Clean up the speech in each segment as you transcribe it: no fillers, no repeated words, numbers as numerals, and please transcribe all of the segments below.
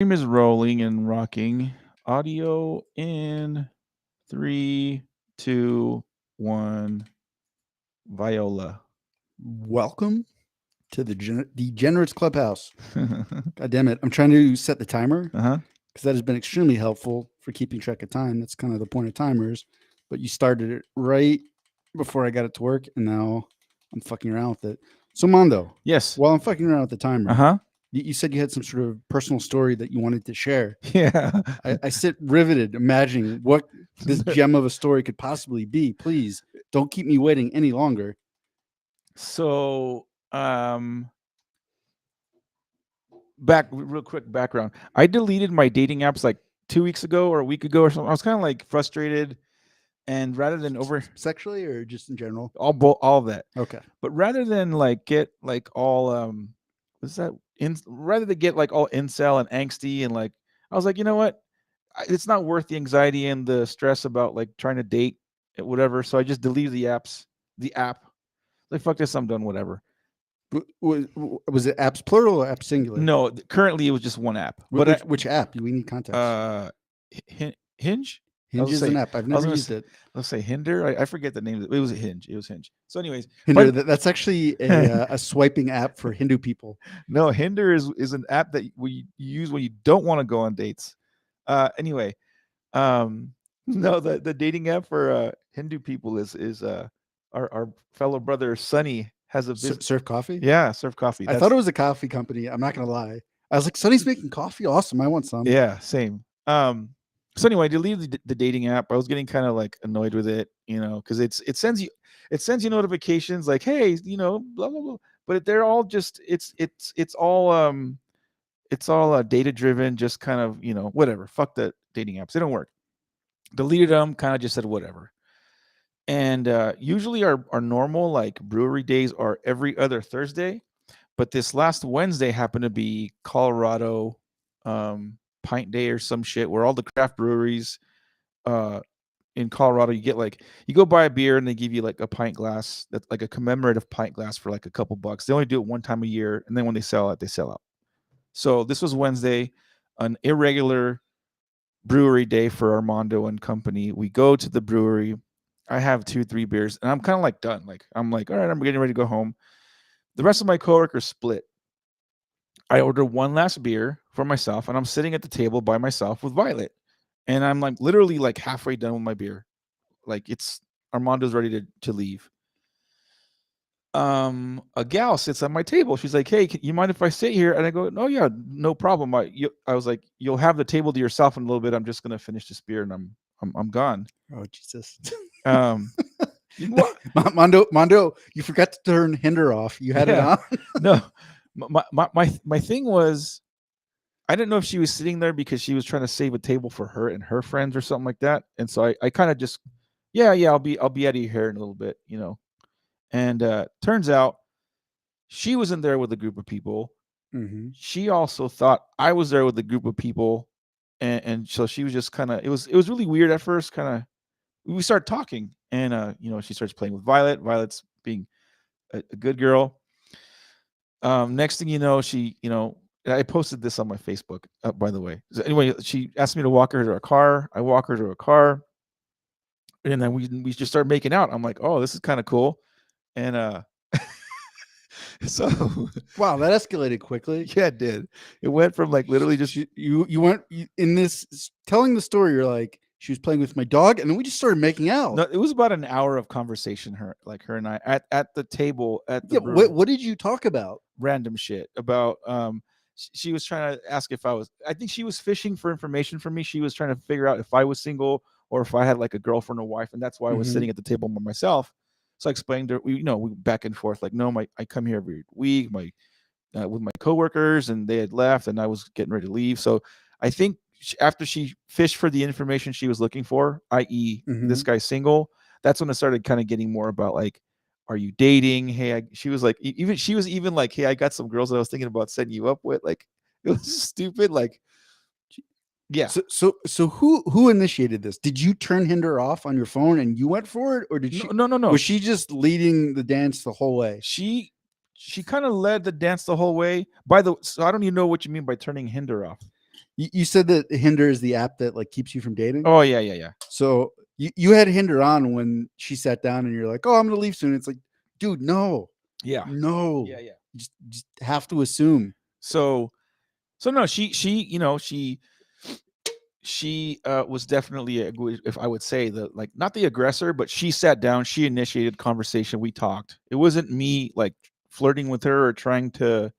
Stream is rolling and rocking. Audio in three, two, one. Viola. Welcome to the Degenerates Clubhouse. God damn it. I'm trying to set the timer Uh-huh. because that has been extremely helpful for keeping track of time. That's kind of the point of timers. But you started it right before I got it to work, and now I'm fucking around with it. So, Mando, Yes. while I'm fucking around with the timer, Uh-huh. you said you had some sort of personal story that you wanted to share. Yeah. I sit riveted, imagining what this gem of a story could possibly be. Please don't keep me waiting any longer. So, back real quick background. I deleted my dating apps like 2 weeks ago or a week ago or something. I was kind of like frustrated, and rather than over Sexually or just in general? all of that, Okay. but rather than like get like all what's that rather than get like all incel and angsty and like I was like, you know what? It's not worth the anxiety and the stress about like trying to date whatever. So I just deleted the app. Like fuck this, I'm done. Whatever. Was it apps plural or apps singular? No, currently it was just one app. Which app? We need context. Hinge. I Hinge was is gonna an say app. I've I was never gonna used say it. let's say Hinder. I forget the name. It was a Hinge. It was Hinge. So anyways, Hinder. That's actually a swiping app for Hindu people. no, Hinder is an app that we use when you don't want to go on dates. Anyway, no, the dating app for Hindu people is our fellow brother Sunny has a business. Surf Coffee? Yeah, Surf Coffee. I thought it was a coffee company. I'm not going to lie. I was like, Sonny's making coffee? Awesome. I want some. Yeah, same. So anyway, I deleted the dating app. I was getting kind of like annoyed with it, because it sends you notifications like, hey, blah blah blah. But they're all just it's all data driven, just kind of whatever. Fuck the dating apps. They don't work. Deleted them. Kind of just said whatever. And usually our normal like brewery days are every other Thursday, but this last Wednesday happened to be Colorado pint day or some shit where all the craft breweries uh in Colorado, you go buy a beer and they give you like a pint glass, that's like a commemorative pint glass for like a couple bucks. They only do it one time a year, and then when they sell it, they sell out. So this was Wednesday, an irregular brewery day for Armando and company. We go to the brewery. I have 2, 3 beers, and I'm kind of like done. Like I'm like, all right, I'm getting ready to go home. The rest of my coworkers split. I order one last beer for myself, and I'm sitting at the table by myself with Violet, and I'm like literally like halfway done with my beer. Like it's Armando's ready to leave. A gal sits at my table. She's like, "Hey, you mind if I sit here?" And I go, "No, yeah, no problem." I was like, "You'll have the table to yourself in a little bit. I'm just gonna finish this beer, and I'm gone." Oh, Jesus. Um, what? Mondo, you forgot to turn Hinder off. You had it Yeah, on? no. My thing was, I didn't know if she was sitting there because she was trying to save a table for her and her friends or something like that. And so I kind of just, yeah, I'll be out of here in a little bit. And turns out she wasn't there with a group of people. Mm-hmm. She also thought I was there with a group of people, and so she was just kind of. It was really weird at first. Kind of, we started talking, and she starts playing with Violet. Violet's being a good girl. Next thing you know, I posted this on my Facebook, by the way. So anyway, she asked me to walk her to a car. I walk her to a car, and then we just started making out. I'm like, oh, this is kind of cool, and so Wow, that escalated quickly. yeah, it did. It went from like literally just You weren't in this telling the story. You're like, she was playing with my dog, and then we just started making out. no. It was about an hour of conversation. Her and I at the table at the Yeah. brewery. What did you talk about? Random shit about she was trying to ask if I think she was fishing for information from me. She was trying to figure out if I was single or if I had like a girlfriend or wife, and that's why I was Mm-hmm. sitting at the table by myself. So I explained to her, we back and forth like, no, I come here every week, with my coworkers, and they had left, and I was getting ready to leave. So I think after she fished for the information she was looking for, i.e., Mm-hmm. this guy's single, that's when it started kind of getting more about like, are you dating? Hey, she was like, she was even like, hey, I got some girls that I was thinking about setting you up with. Like, it was stupid. Like, yeah, So who initiated this? Did you turn Hinder off on your phone and you went for it, or did she? no. Was she just leading the dance the whole way? She kind of led the dance the whole way. So I don't even know what you mean by turning Hinder off. You said that Hinder is the app that like keeps you from dating. Oh yeah, yeah, yeah, So you had Hinder on when she sat down and you're like, oh, I'm gonna leave soon. It's like, dude, no, yeah, no. yeah, yeah. Just have to assume. So so no, she was definitely if I would say the like not the aggressor, but she sat down, she initiated conversation, we talked. It wasn't me like flirting with her or trying to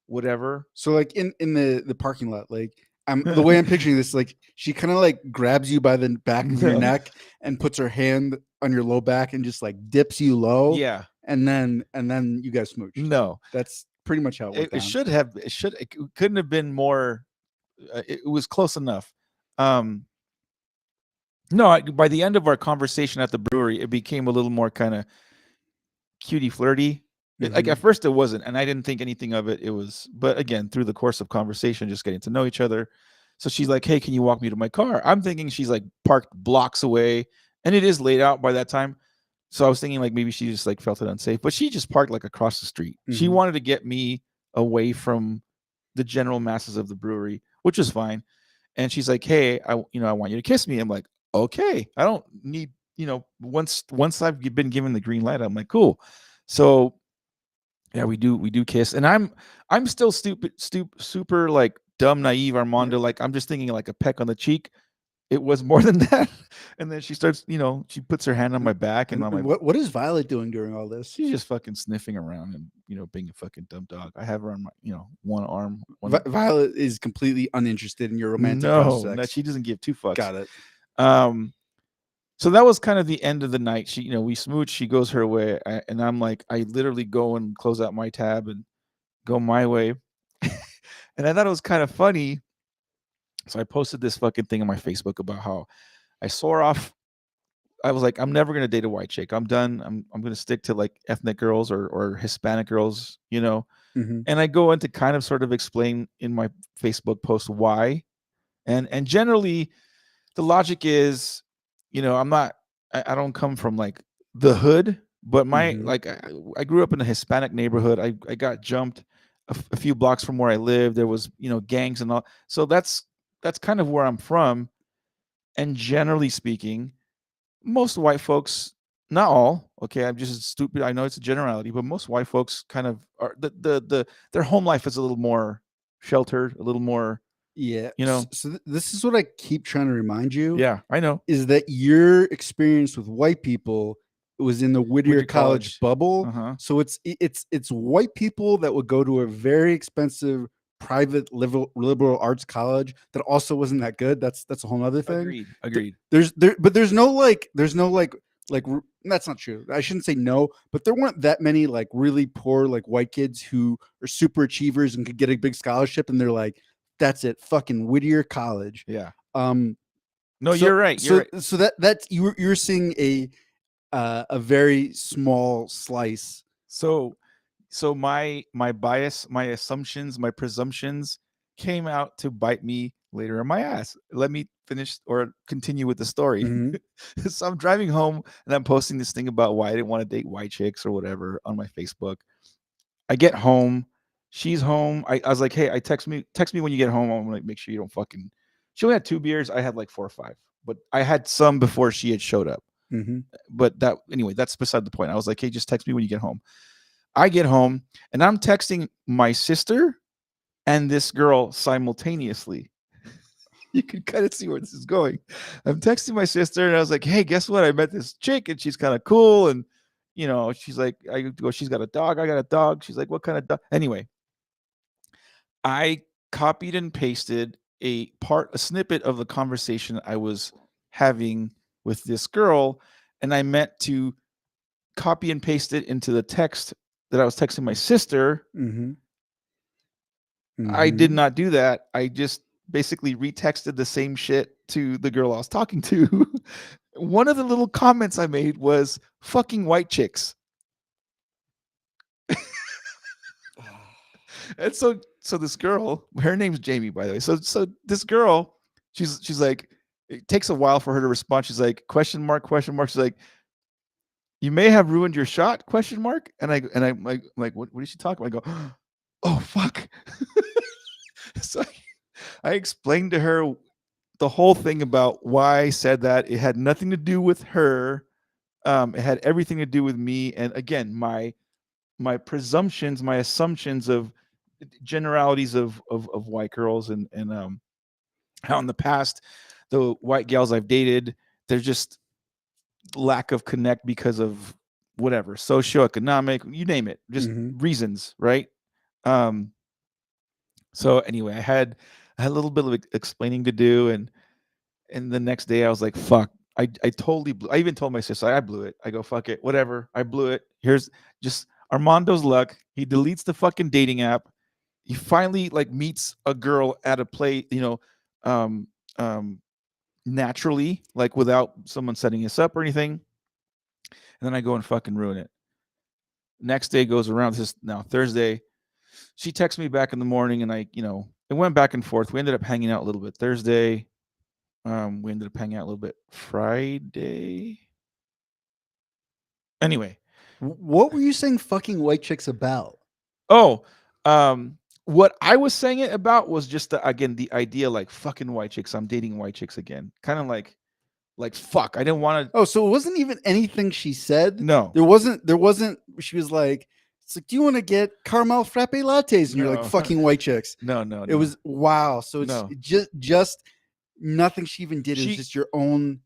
whatever. So like in the parking lot, like I'm the way I'm picturing this, like she kind of like grabs you by the back of your No. neck and puts her hand on your low back and just like dips you low, Yeah. and then you guys smooched. No. That's pretty much how it went It down. should have it couldn't have been more it was close enough. Um no, by the end of our conversation at the brewery, it became a little more kind of cutie flirty. Like Mm-hmm. at first it wasn't, and I didn't think anything of it. It was, but again, through the course of conversation, just getting to know each other. So she's like, "Hey, can you walk me to my car?" I'm thinking she's like parked blocks away, and it is laid out by that time. So I was thinking like maybe she just like felt it unsafe, but she just parked like across the street. She Mm-hmm. wanted to get me away from the general masses of the brewery, which is fine. And she's like, "Hey, I want you to kiss me." I'm like, "Okay, I don't need, once I've been given the green light, I'm like, cool." So yeah, we do kiss, and I'm still super like dumb, naive, Yeah. Armando. Like I'm just thinking like a peck on the cheek. It was more than that, and then she starts, she puts her hand on my back, and And I'm like, what is Violet doing during all this? she's just fucking sniffing around and being a fucking dumb dog. I have her on my one arm, one. Violet is completely uninterested in your romantic No, no, prospects. she doesn't give two fucks. Got it. Um, so that was kind of the end of the night. She, we smooch. She goes her way, and I'm like, I literally go and close out my tab and go my way. And I thought it was kind of funny. So I posted this fucking thing on my Facebook about how I swore off. I was like, I'm never gonna date a white chick. I'm done. I'm gonna stick to like ethnic girls or Hispanic girls. Mm-hmm. And I go into kind of sort of explain in my Facebook post why. And generally the logic is, I'm not, I don't come from like the hood, but my Mm-hmm. like I grew up in a Hispanic neighborhood. I got jumped a few blocks from where I live. There was gangs and all. So that's kind of where I'm from. And generally speaking, most white folks, not all, okay, I'm just stupid. I know it's a generality, but most white folks kind of are their home life is a little more sheltered, a little more, Yeah. you know. So this is what I keep trying to remind you, Yeah, I know. is that your experience with white people was in the Whittier Whittier College College. bubble. Uh-huh. So it's white people that would go to a very expensive private liberal arts college that also wasn't that good. That's a whole other thing. Agreed. Agreed. But there's no that's not true. I shouldn't say no, but there weren't that many like really poor like white kids who are super achievers and could get a big scholarship and they're like, that's it, fucking Whittier College. Yeah. Um, No, so you're right. You're so right. so that's you're seeing a very small slice. So my bias, my assumptions, my presumptions came out to bite me later in my ass. Let me finish or continue with the story. Mhm. So I'm driving home and I'm posting this thing about why I didn't want to date white chicks or whatever on my Facebook. I get home, she's home. I was like, hey, text me when you get home. I'm gonna make sure you don't fucking. She only had 2 beers. I had like 4 or 5, but I had some before she had showed up. Mhm. But that anyway, that's beside the point. I was like, hey, just text me when you get home. I get home and I'm texting my sister and this girl simultaneously. You can kind of see where this is going. I'm texting my sister and I was like, hey, guess what? I met this chick and she's kind of cool. And, she's like, I go, she's got a dog. I got a dog. She's like, what kind of dog? Anyway, I copied and pasted a snippet of the conversation I was having with this girl. And I meant to copy and paste it into the text that I was texting my sister. Mhm. I did Mhm. not do that. I just basically retexted the same shit to the girl I was talking to. One of the little comments I made was fucking white chicks. And so this girl, her name's Jamie, by the way. So this girl, she's like, it takes a while for her to respond. She's like, question mark, question mark. She's like, you may have ruined your shot, question mark. And I'm like, what is she talking about? I go, oh fuck. So I explained to her the whole thing about why I said that. It had nothing to do with her. It had everything to do with me. And again, my presumptions, my assumptions of generalities of white girls and how in the past the white gals I've dated, they're just lack of connect because of whatever socioeconomic, you name it, just Mm-hmm. reasons, right? Um, so anyway, I had a little bit of explaining to do, and the next day I was like, fuck. I totally blew. I even told my sister I blew it. I go fuck it, whatever. I blew it. Here's just Armando's luck. He deletes the fucking dating app. He finally like meets a girl at a play, um, um, naturally, like without someone setting us up or anything. And then I go and fucking ruin it. Next day goes around. This is now Thursday. She texts me back in the morning, and it went back and forth. We ended up hanging out a little bit Thursday. We ended up hanging out a little bit Friday. Anyway, What were you saying fucking white chicks about? oh, what I was saying it about was just again the idea like fucking white chicks. I'm dating white chicks again. Kind of like fuck. I didn't want to. Oh, so it wasn't even anything she said. No, There wasn't. She was like, "It's like, do you want to get caramel frappe lattes?" And you're like, no, "Fucking white chicks." no, no, It no, was wow. So it's no. just nothing she even did. It was She just your own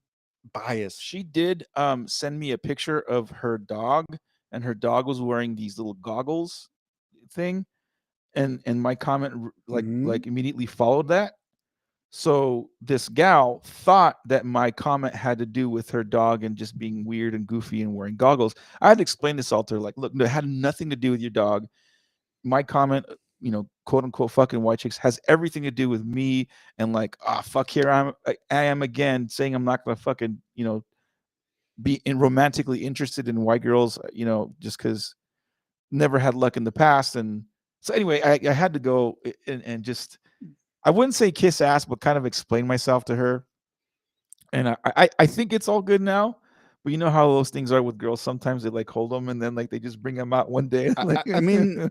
bias. she did send me a picture of her dog, and her dog was wearing these little goggles thing, and my comment Hmm. like immediately followed that. So this gal thought that my comment had to do with her dog and just being weird and goofy and wearing goggles. I had to explain this all to her, like, look, no, it had nothing to do with your dog. My comment, quote unquote, fucking white chicks has everything to do with me and like, fuck, here I am again saying I'm not gonna fucking, be romantically interested in white girls, just because never had luck in the past. And so anyway, I had to go and just I wouldn't say kiss ass, but kind of explain myself to her. And I think it's all good now. But you know how those things are with girls. Sometimes they like hold them and then like they just bring them out one day. I, Like, I, I mean,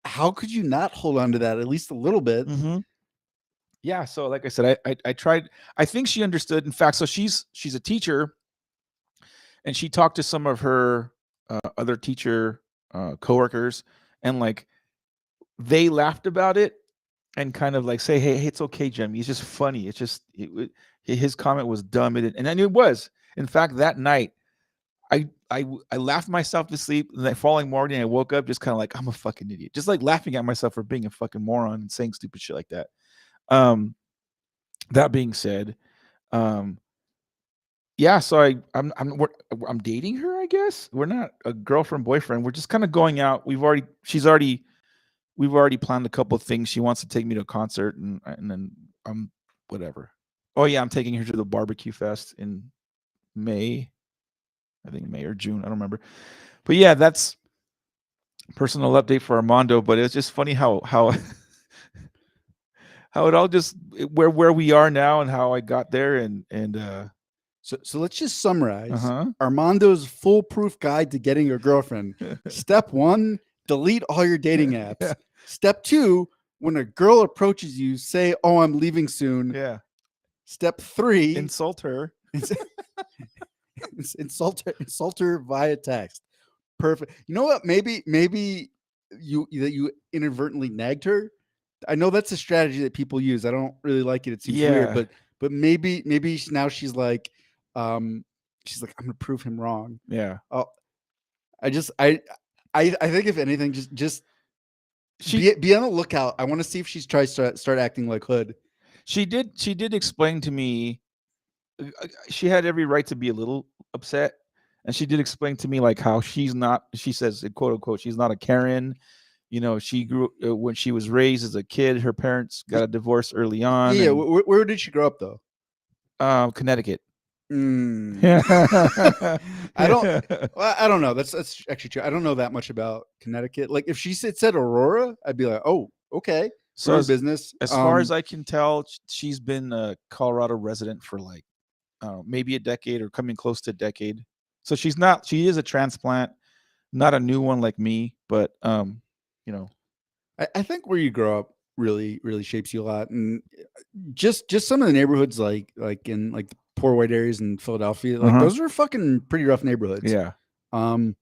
how could you not hold on to that at least a little bit? hmm yeah. So like I said, I tried. I think she understood. In fact, so she's a teacher, and she talked to some of her other teacher coworkers, and like they laughed about it and kind of like say, hey, it's okay, Jimmy. It's just funny. It's just his comment was dumb, and I knew it was. In fact, that night, I laughed myself to sleep. And the following morning, I woke up just kind of like I'm a fucking idiot, just like laughing at myself for being a fucking moron and saying stupid shit like that. Um, that being said, um, yeah. So I'm dating her. I guess we're not a girlfriend boyfriend. We're just kind of going out. We've already planned a couple of things. She wants to take me to a concert, and then whatever. Oh yeah, I'm taking her to the barbecue fest in May. I think May or June. I don't remember. But yeah, that's personal update for Armando. But it's just funny how how it all just where we are now and how I got there and So let's just uh summarize huh. Armando's foolproof guide to getting a girlfriend. Step one, delete all your dating apps. Step two, when a girl approaches you, say, "Oh, I'm leaving soon." Yeah. Step three, Insult her. insult her via text. Perfect. You know what? Maybe you inadvertently nagged her. I know that's a strategy that people use. I don't really like it. It seems weird, Yeah. but maybe now um she's like, I'm gonna prove him wrong. Yeah. Oh, I just I think if anything, just She be on the lookout. I want to see if she's tries to start acting like Hood. she did explain to me she had every right to be a little upset, and she did explain to me like how she's not, she says, quote unquote, she's not a Karen. She grew when she was raised as a kid, her parents got a divorce early on, Yeah, yeah. and Where did she grow up though? Connecticut. Mm. Yeah. I don't. Well, I don't know. That's actually true. I don't know that much about Connecticut. Like if she said Aurora, I'd be like, oh, okay, So we're in business. as far as I can tell, she's been a Colorado resident for like maybe a decade or coming close to a decade. So she is a transplant, not a new one like me, but you know I think where you grow up really shapes you a lot. And just some of the neighborhoods, like in like the poor white areas in Philadelphia, like Uh-huh. those are fucking pretty rough neighborhoods. Yeah. Um,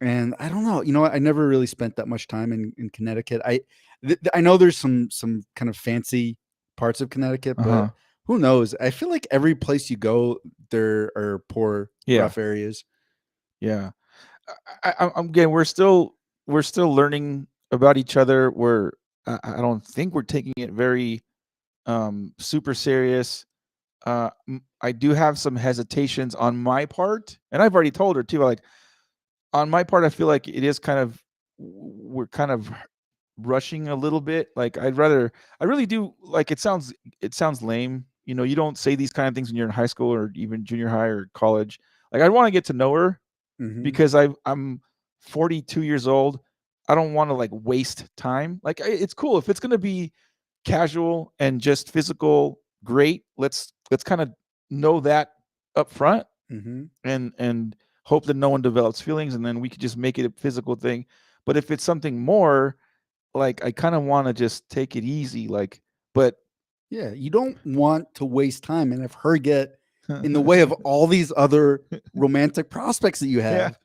and I don't know, what, I never really spent that much time in Connecticut. I know there's some kind of fancy parts of Connecticut, but Uh-huh. who knows? I feel like every place you go, there are poor, Yeah. rough areas. Yeah. Again, we're still learning about each other. I don't think we're taking it very super serious. I do have some hesitations on my part, and I've already told her too. Like on my part, I feel like it is kind of we're kind of rushing a little bit. Like I really do like it sounds lame. You don't say these kind of things when you're in high school or even junior high or college. Like I want to get to know her Hmm. because I'm 42 years old. I don't want to like waste time. Like it's cool if it's going to be casual and just physical. Great. Let's kind of know that up front Hmm. and hope that no one develops feelings and then we could just make it a physical thing. But if it's something more, like I kind of want to just take it easy. Like, but Yeah, you don't want to waste time and have her get in the way of all these other romantic prospects that you yeah, have.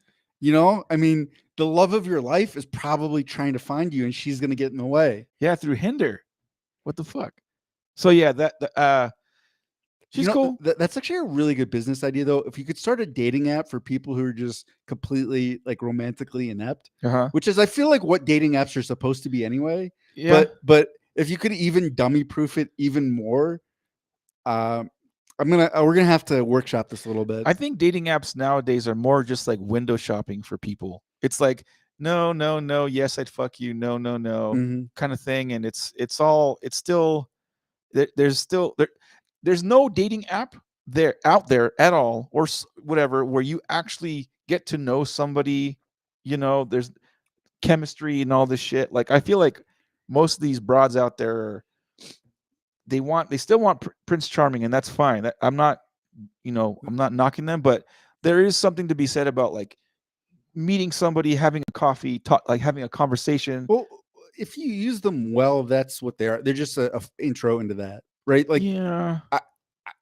I mean, the love of your life is probably trying to find you, and she's going to get in the way. yeah, through Hinder. What the fuck? So yeah, she's cool. That's actually a really good business idea, though. If you could start a dating app for people who are just completely like romantically inept, Uh huh. which is I feel like what dating apps are supposed to be anyway. Yeah. But if you could even dummy proof it even more, um, we're gonna have to workshop this a little bit. I think dating apps nowadays are more just like window shopping for people. It's like no, no, no, yes, I'd fuck you, no, no, no, Hmm. kind of thing, and it's still there's no dating app there out there at all or whatever where you actually get to know somebody. There's chemistry and all this shit. Like I feel like most of these broads out there they still want Prince Charming, and that's fine. I'm not knocking them, but there is something to be said about like meeting somebody, having a coffee, like having a conversation. Well, if you use them well, that's what they are. They're just a intro into that, right? Like Yeah. I,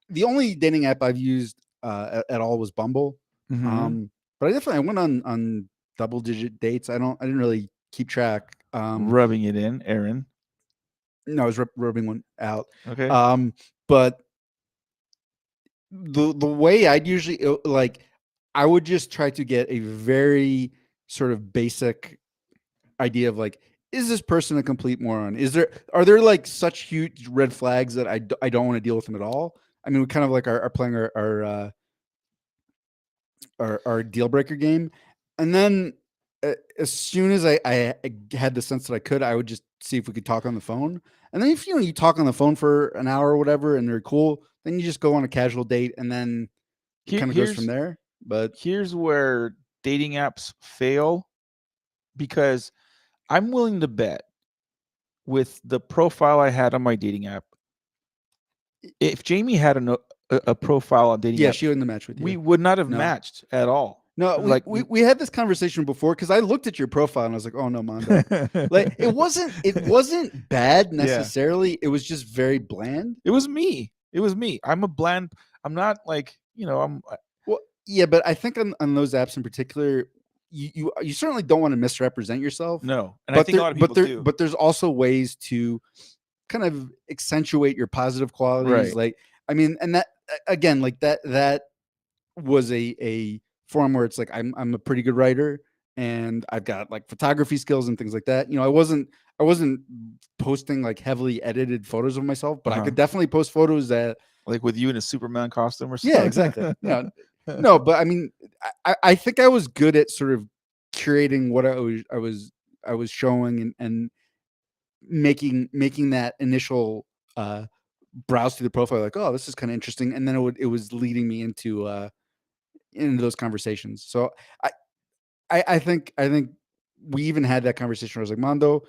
the only dating app I've used at all was Bumble. Mm-hmm. But I went on double digit dates. I didn't really keep track. Rubbing it in, Aaron. No, I was rubbing one out. Okay. But the way I'd usually like, I would just try to get a very sort of basic idea of like, is this person a complete moron? Are there like such huge red flags that I don't want to deal with them at all? I mean, we kind of like are playing our deal breaker game, and then as soon as I had the sense that I could, I would just see if we could talk on the phone. And then if you talk on the phone for an hour or whatever, and they're cool, then you just go on a casual date, and then it Here, kind of goes from here's there. But here's where dating apps fail because I'm willing to bet with the profile I had on my dating app, if Jamie had a profile on dating yeah, app, she wouldn't match with we you. would not have No, matched at all. no, Like, we had this conversation before because I looked at your profile and I was like, oh no, Mando. Like it wasn't bad yeah, necessarily. It was just very bland. it was me. It was me. I'm a bland. I'm not like I'm Well, yeah, but I think on those apps in particular, you certainly don't want to misrepresent yourself. no, and I But think a lot of people do. there's also ways to kind of accentuate your positive qualities. Right. Like, I mean, and that again, like that was a form where it's like I'm a pretty good writer and I've got like photography skills and things like that. I wasn't posting like heavily edited photos of myself, but I Uh-huh. could definitely post photos that Like with you in a Superman costume or yeah, something. exactly. No, but I mean, I think I was good at sort of curating what I was showing and making that initial browse through the profile like, oh, this is kind of interesting, and then it was leading me into those conversations. So I I think we even had that conversation where I was like, Mondo,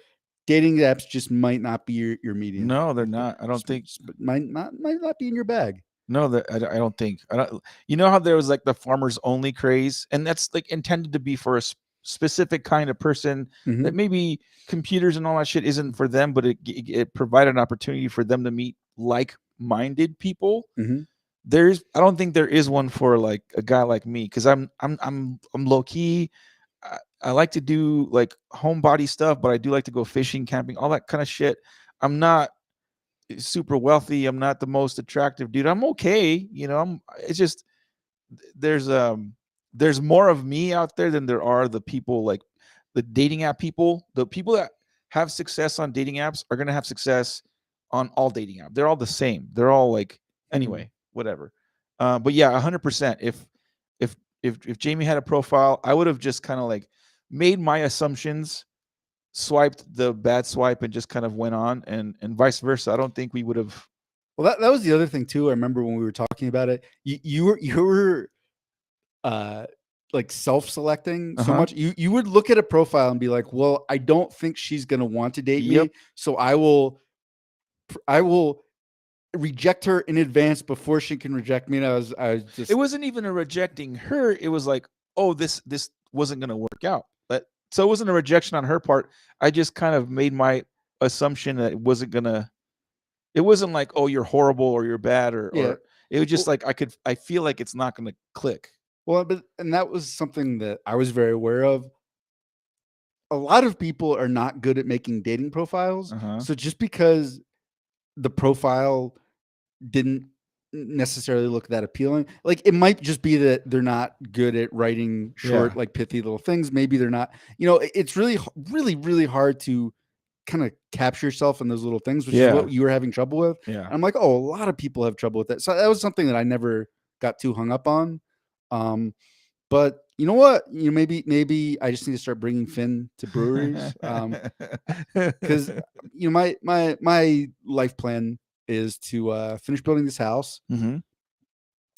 dating apps just might not be your medium. No, they're Like, not. I don't think. might not be in your bag. No, that I don't think. I don't. You know how there was like the farmers only craze, and that's like intended to be for us specific kind of person that Mhm. maybe computers and all that shit isn't for them, but it provided an opportunity for them to meet like-minded people. Mhm. I don't think there is one for like a guy like me, because I'm low key. I like to do like homebody stuff, but I do like to go fishing, camping, all that kind of shit. I'm not super wealthy. I'm not the most attractive dude. I'm okay, you know. It's just there's um there's more of me out there than there are the people like the dating app people. The people that have success on dating apps are gonna have success on all dating apps. They're all the same. They're all like Mhm. anyway, whatever. But yeah, 100%. If Jamie had a profile, I would have just kind of like made my assumptions, swiped the bad swipe, and just kind of went on, and vice versa. I don't think we would have. Well, that was the other thing too. I remember when we were talking about it. You were uh like self-selecting Uh so huh. much. You would look at a profile and be like, "Well, I don't think she's going to want to date Yep. me, so I will reject her in advance before she can reject me." And I was It just wasn't even a rejecting her. It was like, oh, this wasn't gonna work out. So it wasn't a rejection on her part. I just kind of made my assumption that it wasn't gonna. It wasn't like, oh, you're horrible or you're bad, yeah. or it was just Well, like I feel like it's not gonna click. but and that was something that I was very aware of. A lot of people are not good at making dating profiles. Uh huh. So just because the profile didn't necessarily look that appealing. Like it might just be that they're not good at writing Yeah. short, like pithy little things. Maybe they're not. It's really, really, really hard to kind of capture yourself in those little things, which is Yeah. what you were having trouble with. Yeah. And I'm like, oh, a lot of people have trouble with that. So that was something that I never got too hung up on. Um, but you know what? Maybe I just need to start bringing Finn to breweries. Because my life plan is to finish building this house. Hmm.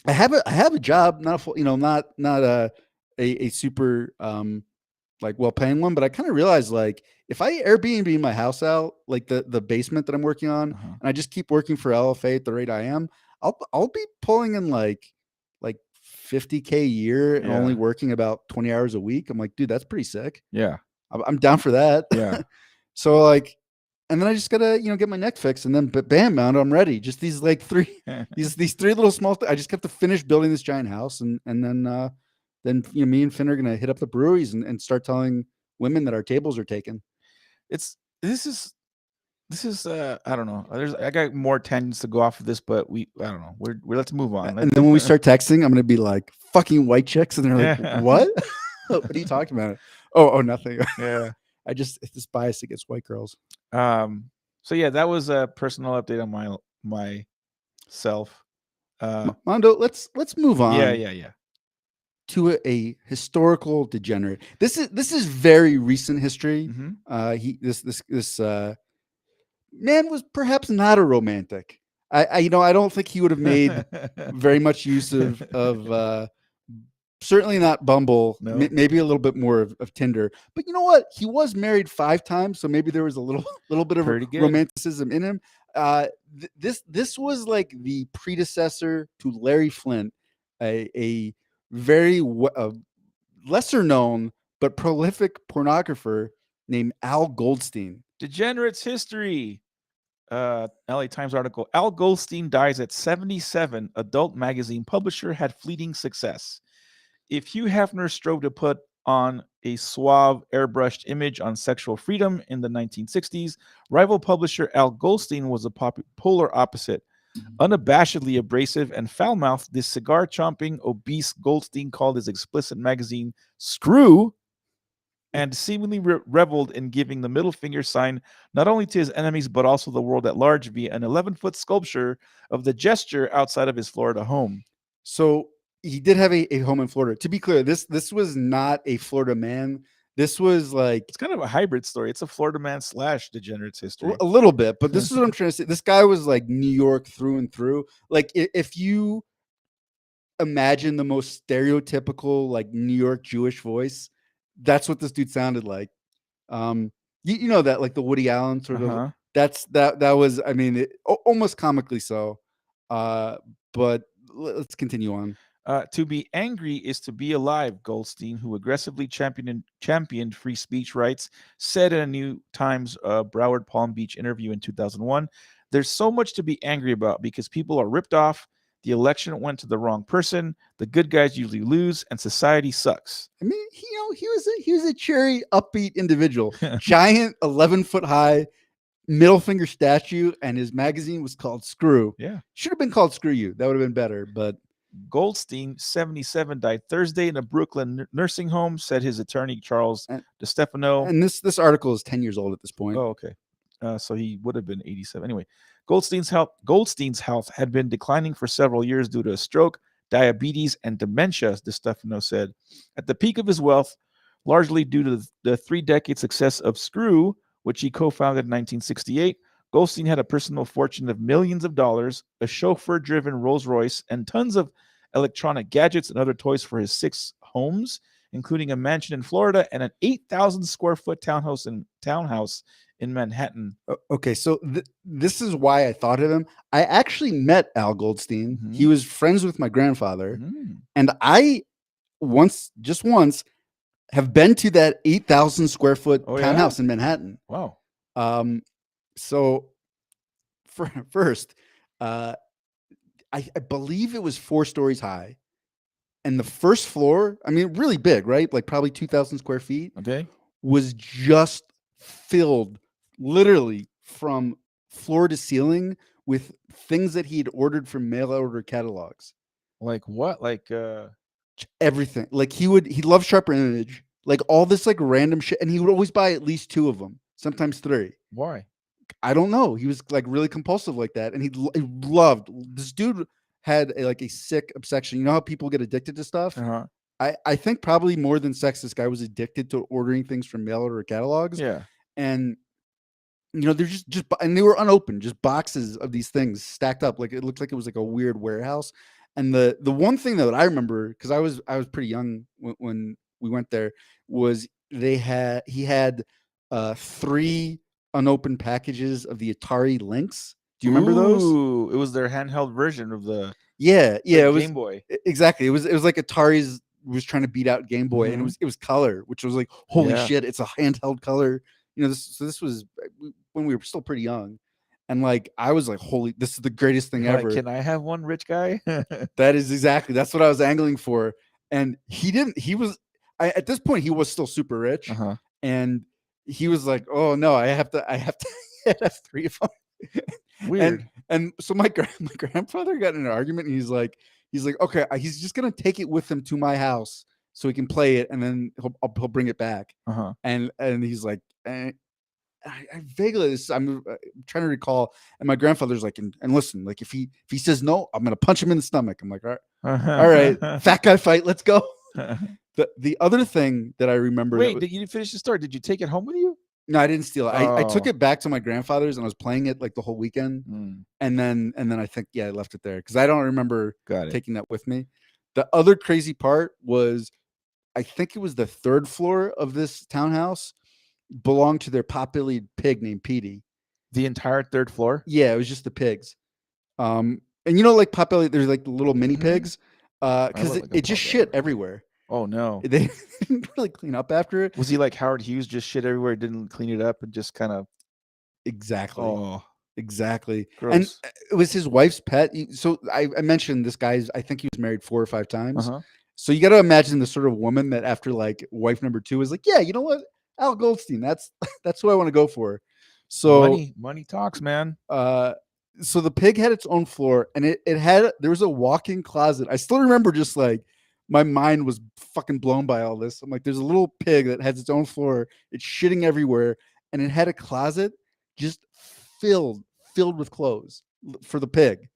I have a job, not a full, not a super like well paying one, but I kind of realized like if I Airbnb my house out, like the basement that I'm working on, Uh-huh. and I just keep working for LFA at the rate I am, I'll be pulling in like 50K a year and only Yeah. working about 20 hours a week. I'm like, dude, that's pretty sick. Yeah. I'm down for that. Yeah. So like, and then I just gotta get my neck fixed, and then but bam, Mando, I'm ready. Just these like three these three little small. I just have to finish building this giant house, and then me and Finn are gonna hit up the breweries and start telling women that our tables are taken. it's this is I don't know. I got more tangents to go off of this, but I don't know. We're let's move on. And then when we start texting, I'm gonna be like fucking white chicks, and they're like, Yeah. "What? What are you talking about?" Oh, nothing. Yeah. I just it's this bias against white girls. So yeah, that was a personal update on myself. Mondo, let's move Yeah, on yeah, yeah. to a historical degenerate. This is very recent history. Mhm. He this man was perhaps not a romantic. I don't think he would have made very much use of certainly not Bumble. No. Maybe a little bit more of Tinder. But you know what? He was married 5 times, so maybe there was a little little bit of Pretty good. romanticism in him. This was like the predecessor to Larry Flint, a very lesser known but prolific pornographer named Al Goldstein. Degenerates history. LA Times article. Al Goldstein dies at 77. Adult magazine publisher had fleeting success. If Hugh Hefner strove to put on a suave, airbrushed image on sexual freedom in the 1960s, rival publisher Al Goldstein was a polar opposite. Unabashedly abrasive and foul mouthed, this cigar chomping, obese Goldstein called his explicit magazine Screw and seemingly reveled in giving the middle finger sign not only to his enemies but also the world at large via an 11-foot sculpture of the gesture outside of his Florida home. So he did have a home in Florida. To be clear, this was not a Florida man. This was like It's kind of a hybrid story. It's a Florida man slash Degenerates history. a little bit, but this is what I'm trying to say. This guy was like New York through and through. Like if you imagine the most stereotypical like New York Jewish voice, that's what this dude sounded like. You know that like the Woody Allen sort of. Uh-huh. That was. I mean, almost comically so. Uh, but let's continue on. To be angry is to be alive, Goldstein, who aggressively championed free speech rights, said in a New Times Broward Palm Beach interview in 2001. There's so much to be angry about because people are ripped off. The election went to the wrong person. The good guys usually lose, and society sucks. I mean, he was a cheery, upbeat individual. Giant, 11-foot high middle finger statue, and his magazine was called Screw. Yeah. Should have been called Screw You. That would have been better. But Goldstein, 77, died Thursday in a Brooklyn nursing home, said his attorney Charles DeStefano. And this article is 10 years old at this point. Oh, okay. So he would have been 87. Anyway, Goldstein's health had been declining for several years due to a stroke, diabetes, and dementia, DeStefano said. At the peak of his wealth, largely due to the 3-decade success of Screw, which he co-founded in 1968, Goldstein had a personal fortune of millions of dollars, a chauffeur-driven Rolls-Royce, and tons of electronic gadgets and other toys for his 6 homes, including a mansion in Florida and an 8,000 square foot townhouse in Manhattan. Okay, so this is why I thought of him. I actually met Al Goldstein. Mhm. He was friends with my grandfather, Mm. and I just once, have been to that 8,000 square foot Oh, townhouse yeah? in Manhattan. Wow. So first, I believe it was 4 stories high, and the first floor, I mean, really big, right? Like probably 2,000 square feet, Okay. was just filled, literally from floor to ceiling, with things that he had ordered from mail order catalogs. Like what? Like Everything. Like he loved Sharper Image, like all this like random shit, and he would always buy at least 2 of them, sometimes 3. why? I don't know. He was like really compulsive like that, and he loved this dude. Had like a sick obsession. You know how people get addicted to stuff? Uh-huh. I think probably more than sex, this guy was addicted to ordering things from mail order catalogs. Yeah. And they're just and they were unopened, just boxes of these things stacked up. Like it looked like it was like a weird warehouse. And the one thing that I remember, because I was pretty young when we went there, was he had 3 unopened packages of the Atari Lynx. Do you remember those? Ooh, it was their handheld version of the Yeah, it was Game Boy. exactly. It was like Atari's was trying to beat out Game Boy, and Mhm. it was color, which was like, holy Yeah. shit, it's a handheld color. This was when we were still pretty young, and like I was like, holy, this is the greatest thing Like, ever. can I have one, rich guy? That's what I was angling for, and he didn't. He was at this point he was still super rich, Uh-huh. and he was like, oh no, I have to have 3 of them. Weird. And so my grandfather got in an argument, and he's like, okay, he's just gonna take it with him to my house so he can play it, and then he'll bring it back. Uh-huh. And he's like, I vaguely, I'm trying to recall. And my grandfather's like, and listen, like if he says no, I'm gonna punch him in the stomach. I'm like, all right, fat guy fight, let's go. The other thing that I remember. Wait, did you finish the story? Did you take it home with you? No, I didn't steal it. I took Oh. it back to my grandfather's, and I was playing it like the whole weekend. Mm, And then I think, I left it there because I don't remember got it. taking that with me. The other crazy part was, I think it was the 3rd floor of this townhouse belonged to their potbellied pig named Petey. The entire 3rd floor? Yeah, it was just the pigs. And like potbelly, there's like the little mini Mhm. pigs, I because love, like, a it just Potbelly. shit everywhere. Oh no. They didn't really clean up after it. Was he like Howard Hughes, just shit everywhere, didn't clean it up and just kind of Exactly. oh Exactly. gross. And it was his wife's pet. So I mentioned this guy's, I think he was married 4 or 5 times. Uh-huh. So you got to imagine the sort of woman that after like wife number 2 is like, yeah, you know what? Al Goldstein, that's who I want to go for. So Money talks, man. so the pig had its own floor, and there was a walk-in closet. I still remember, just like my mind was fucking blown by all this. I'm like, there's a little pig that has its own floor. It's shitting everywhere, and it had a closet just filled with clothes for the pig.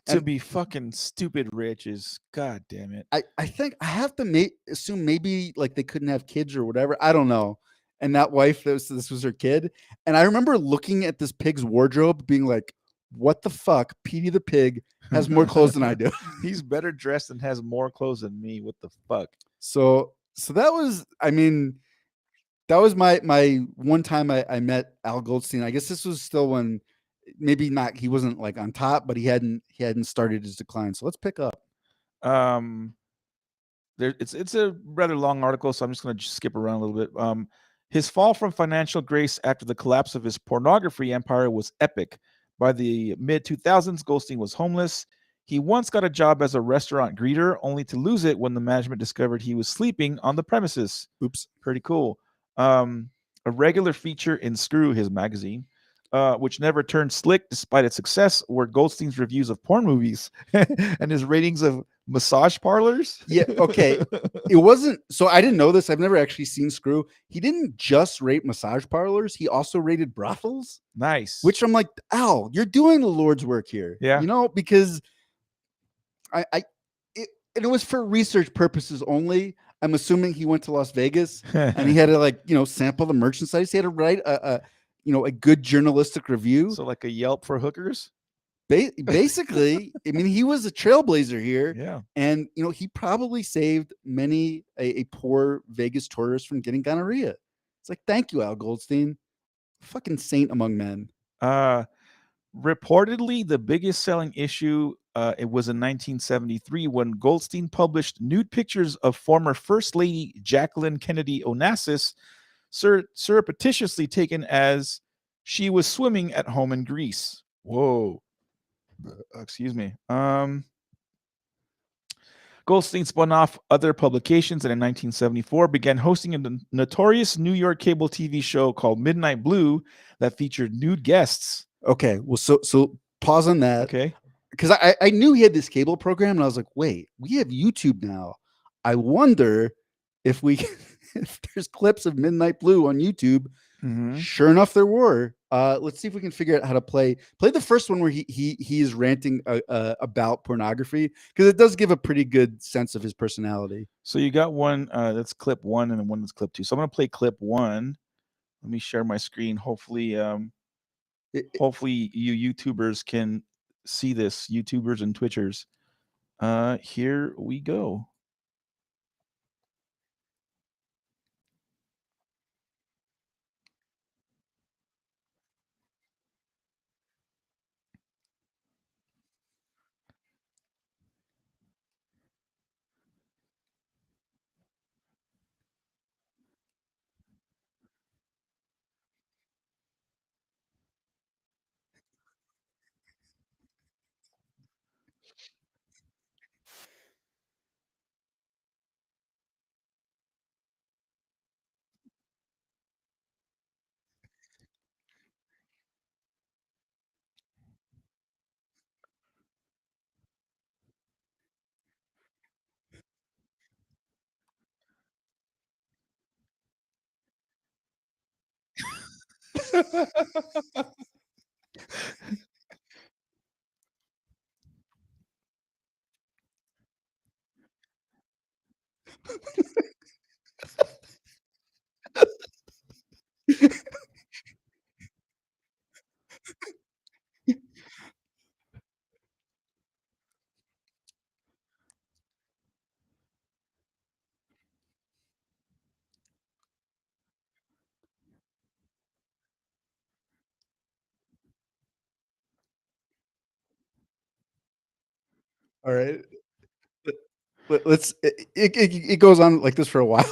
To be fucking stupid rich is god damn it. I think I have to assume maybe like they couldn't have kids or whatever. I don't know. And that wife, this was her kid. And I remember looking at this pig's wardrobe, being like, "What the fuck? Petey the pig has more clothes than I do." He's better dressed and has more clothes than me. What the fuck? So that was, I mean, that was my one time I met Al Goldstein. I guess this was still when maybe not, he wasn't like on top, but he hadn't started his decline. So let's pick up. Um, it's a rather long article, so I'm just going to skip around a little bit. His fall from financial grace after the collapse of his pornography empire was epic. By the mid 2000s, Goldstein was homeless. He once got a job as a restaurant greeter, only to lose it when the management discovered he was sleeping on the premises. Oops. Pretty cool. A regular feature in Screw, his magazine, which never turned slick despite its success, were Goldstein's reviews of porn movies and his ratings of massage parlors. Yeah. Okay. It wasn't. So I didn't know this. I've never actually seen Screw. He didn't just rate massage parlors. He also rated brothels, Nice. which I'm like, Al, you're doing the Lord's work here. Yeah. You know, because and it was for research purposes only. I'm assuming he went to Las Vegas and he had to sample the merchandise. He had to write a good journalistic review. So like a Yelp for hookers. Basically, I mean, he was a trailblazer here. Yeah. And, he probably saved many a poor Vegas tourist from getting gonorrhea. It's like, thank you, Al Goldstein. Fucking saint among men. Reportedly, the biggest selling issue it was in 1973 when Goldstein published nude pictures of former First Lady Jacqueline Kennedy Onassis, surreptitiously taken as she was swimming at home in Greece. Whoa. Excuse me. Goldstein spun off other publications and in 1974 began hosting a notorious New York cable TV show called Midnight Blue that featured nude guests. Okay, well, so pause on that. Okay. Because I knew he had this cable program, and I was like, wait, we have YouTube now. I wonder if if there's clips of Midnight Blue on YouTube. Mm-hmm. Sure enough, there were. Let's see if we can figure out how to play the first one where he is ranting about pornography, because it does give a pretty good sense of his personality. So you got one that's clip 1 and one that's clip 2. So I'm gonna play clip 1. Let me share my screen. Hopefully, hopefully you YouTubers can see this. YouTubers and Twitchers. Here we go. All right. Let's it goes on like this for a while.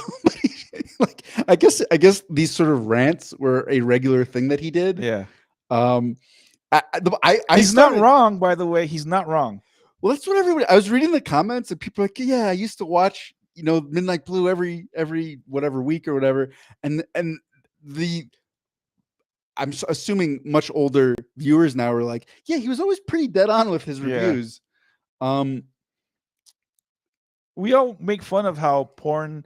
Like I guess these sort of rants were a regular thing that he did. Yeah. He's not wrong, by the way. He's not wrong. Well, that's what everybody. I was reading the comments and people are like, yeah, I used to watch Midnight Blue every whatever week or whatever, and I'm assuming much older viewers now are like, yeah, he was always pretty dead on with his reviews. We all make fun of how porn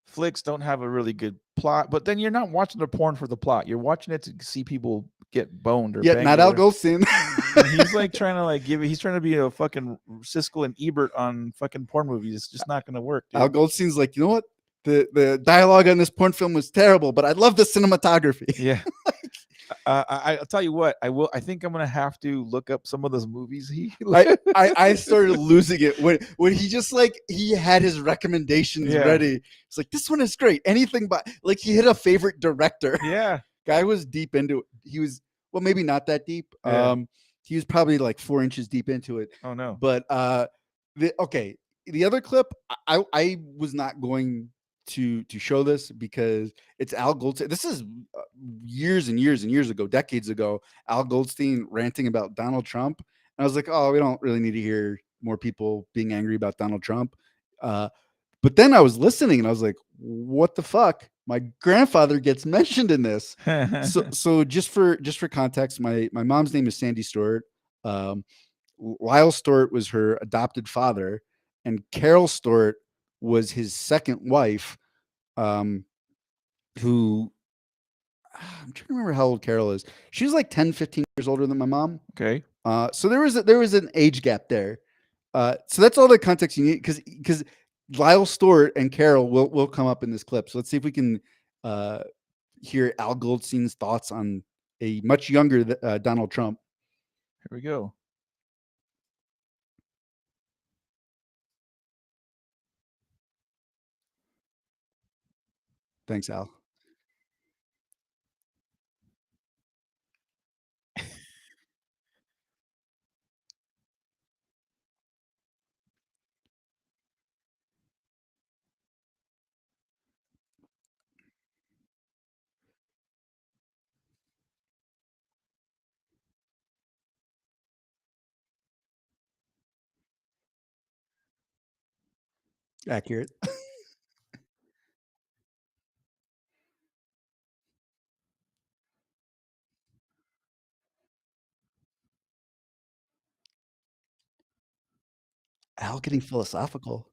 flicks don't have a really good plot, but then you're not watching the porn for the plot. You're watching it to see people get boned or not Al Goldstein. He's like trying to he's trying to be a fucking Siskel and Ebert on fucking porn movies. It's just not going to work, dude. Al Goldstein's like, you know what? The dialogue on this porn film was terrible, but I love the cinematography. Yeah. I'll tell you what, I think I'm gonna have to look up some of those movies. I started losing it when he just he had his recommendations ready. It's like, this one is great. Anything but he hit a favorite director. Yeah. Guy was deep into it. He was, well, maybe not that deep. Yeah. He was probably 4 inches deep into it. Oh no. But okay. the other clip, I was not going to show this because it's Al Goldstein. This is years and years and years ago, decades ago. Al Goldstein ranting about Donald Trump, and I was like, oh, we don't really need to hear more people being angry about Donald Trump. Uh, but then I was listening and I was like, what the fuck? My grandfather gets mentioned in this. So just for context, my mom's name is Sandy Stewart. Um, Lyle Stewart was her adopted father, and Carol Stewart was his second wife. Um, who I'm trying to remember how old Carol is. She was like 10, 15 years older than my mom. Okay. So there was an age gap there. So that's all the context you need because Lyle Stewart and Carol will come up in this clip. So let's see if we can uh, hear Al Goldstein's thoughts on a much younger Donald Trump. Here we go. Thanks, Al. Accurate. Al getting philosophical.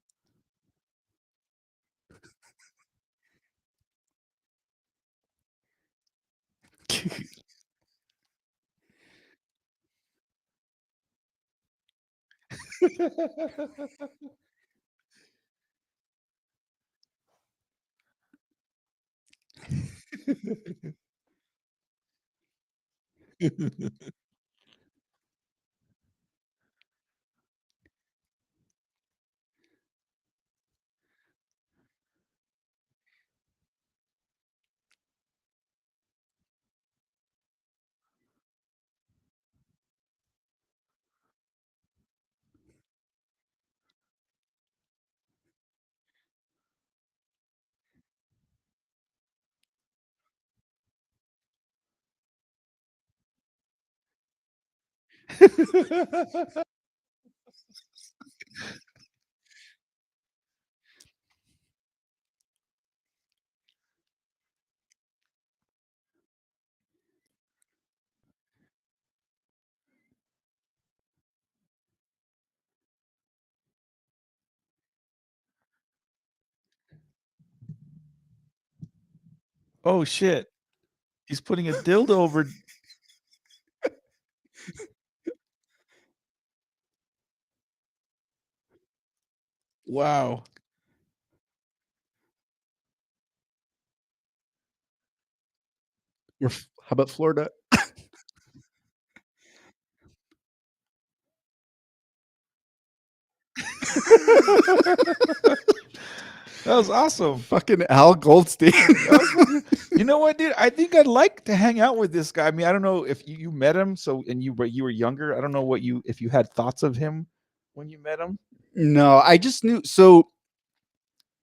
Oh shit. He's putting a dildo over. Wow. How about Florida? That was awesome. Fucking Al Goldstein. That was fucking. You know what, dude? I think I'd like to hang out with this guy. I mean, I don't know if you met him, so and you were younger. I don't know what you if you had thoughts of him when you met him. No, I just knew. So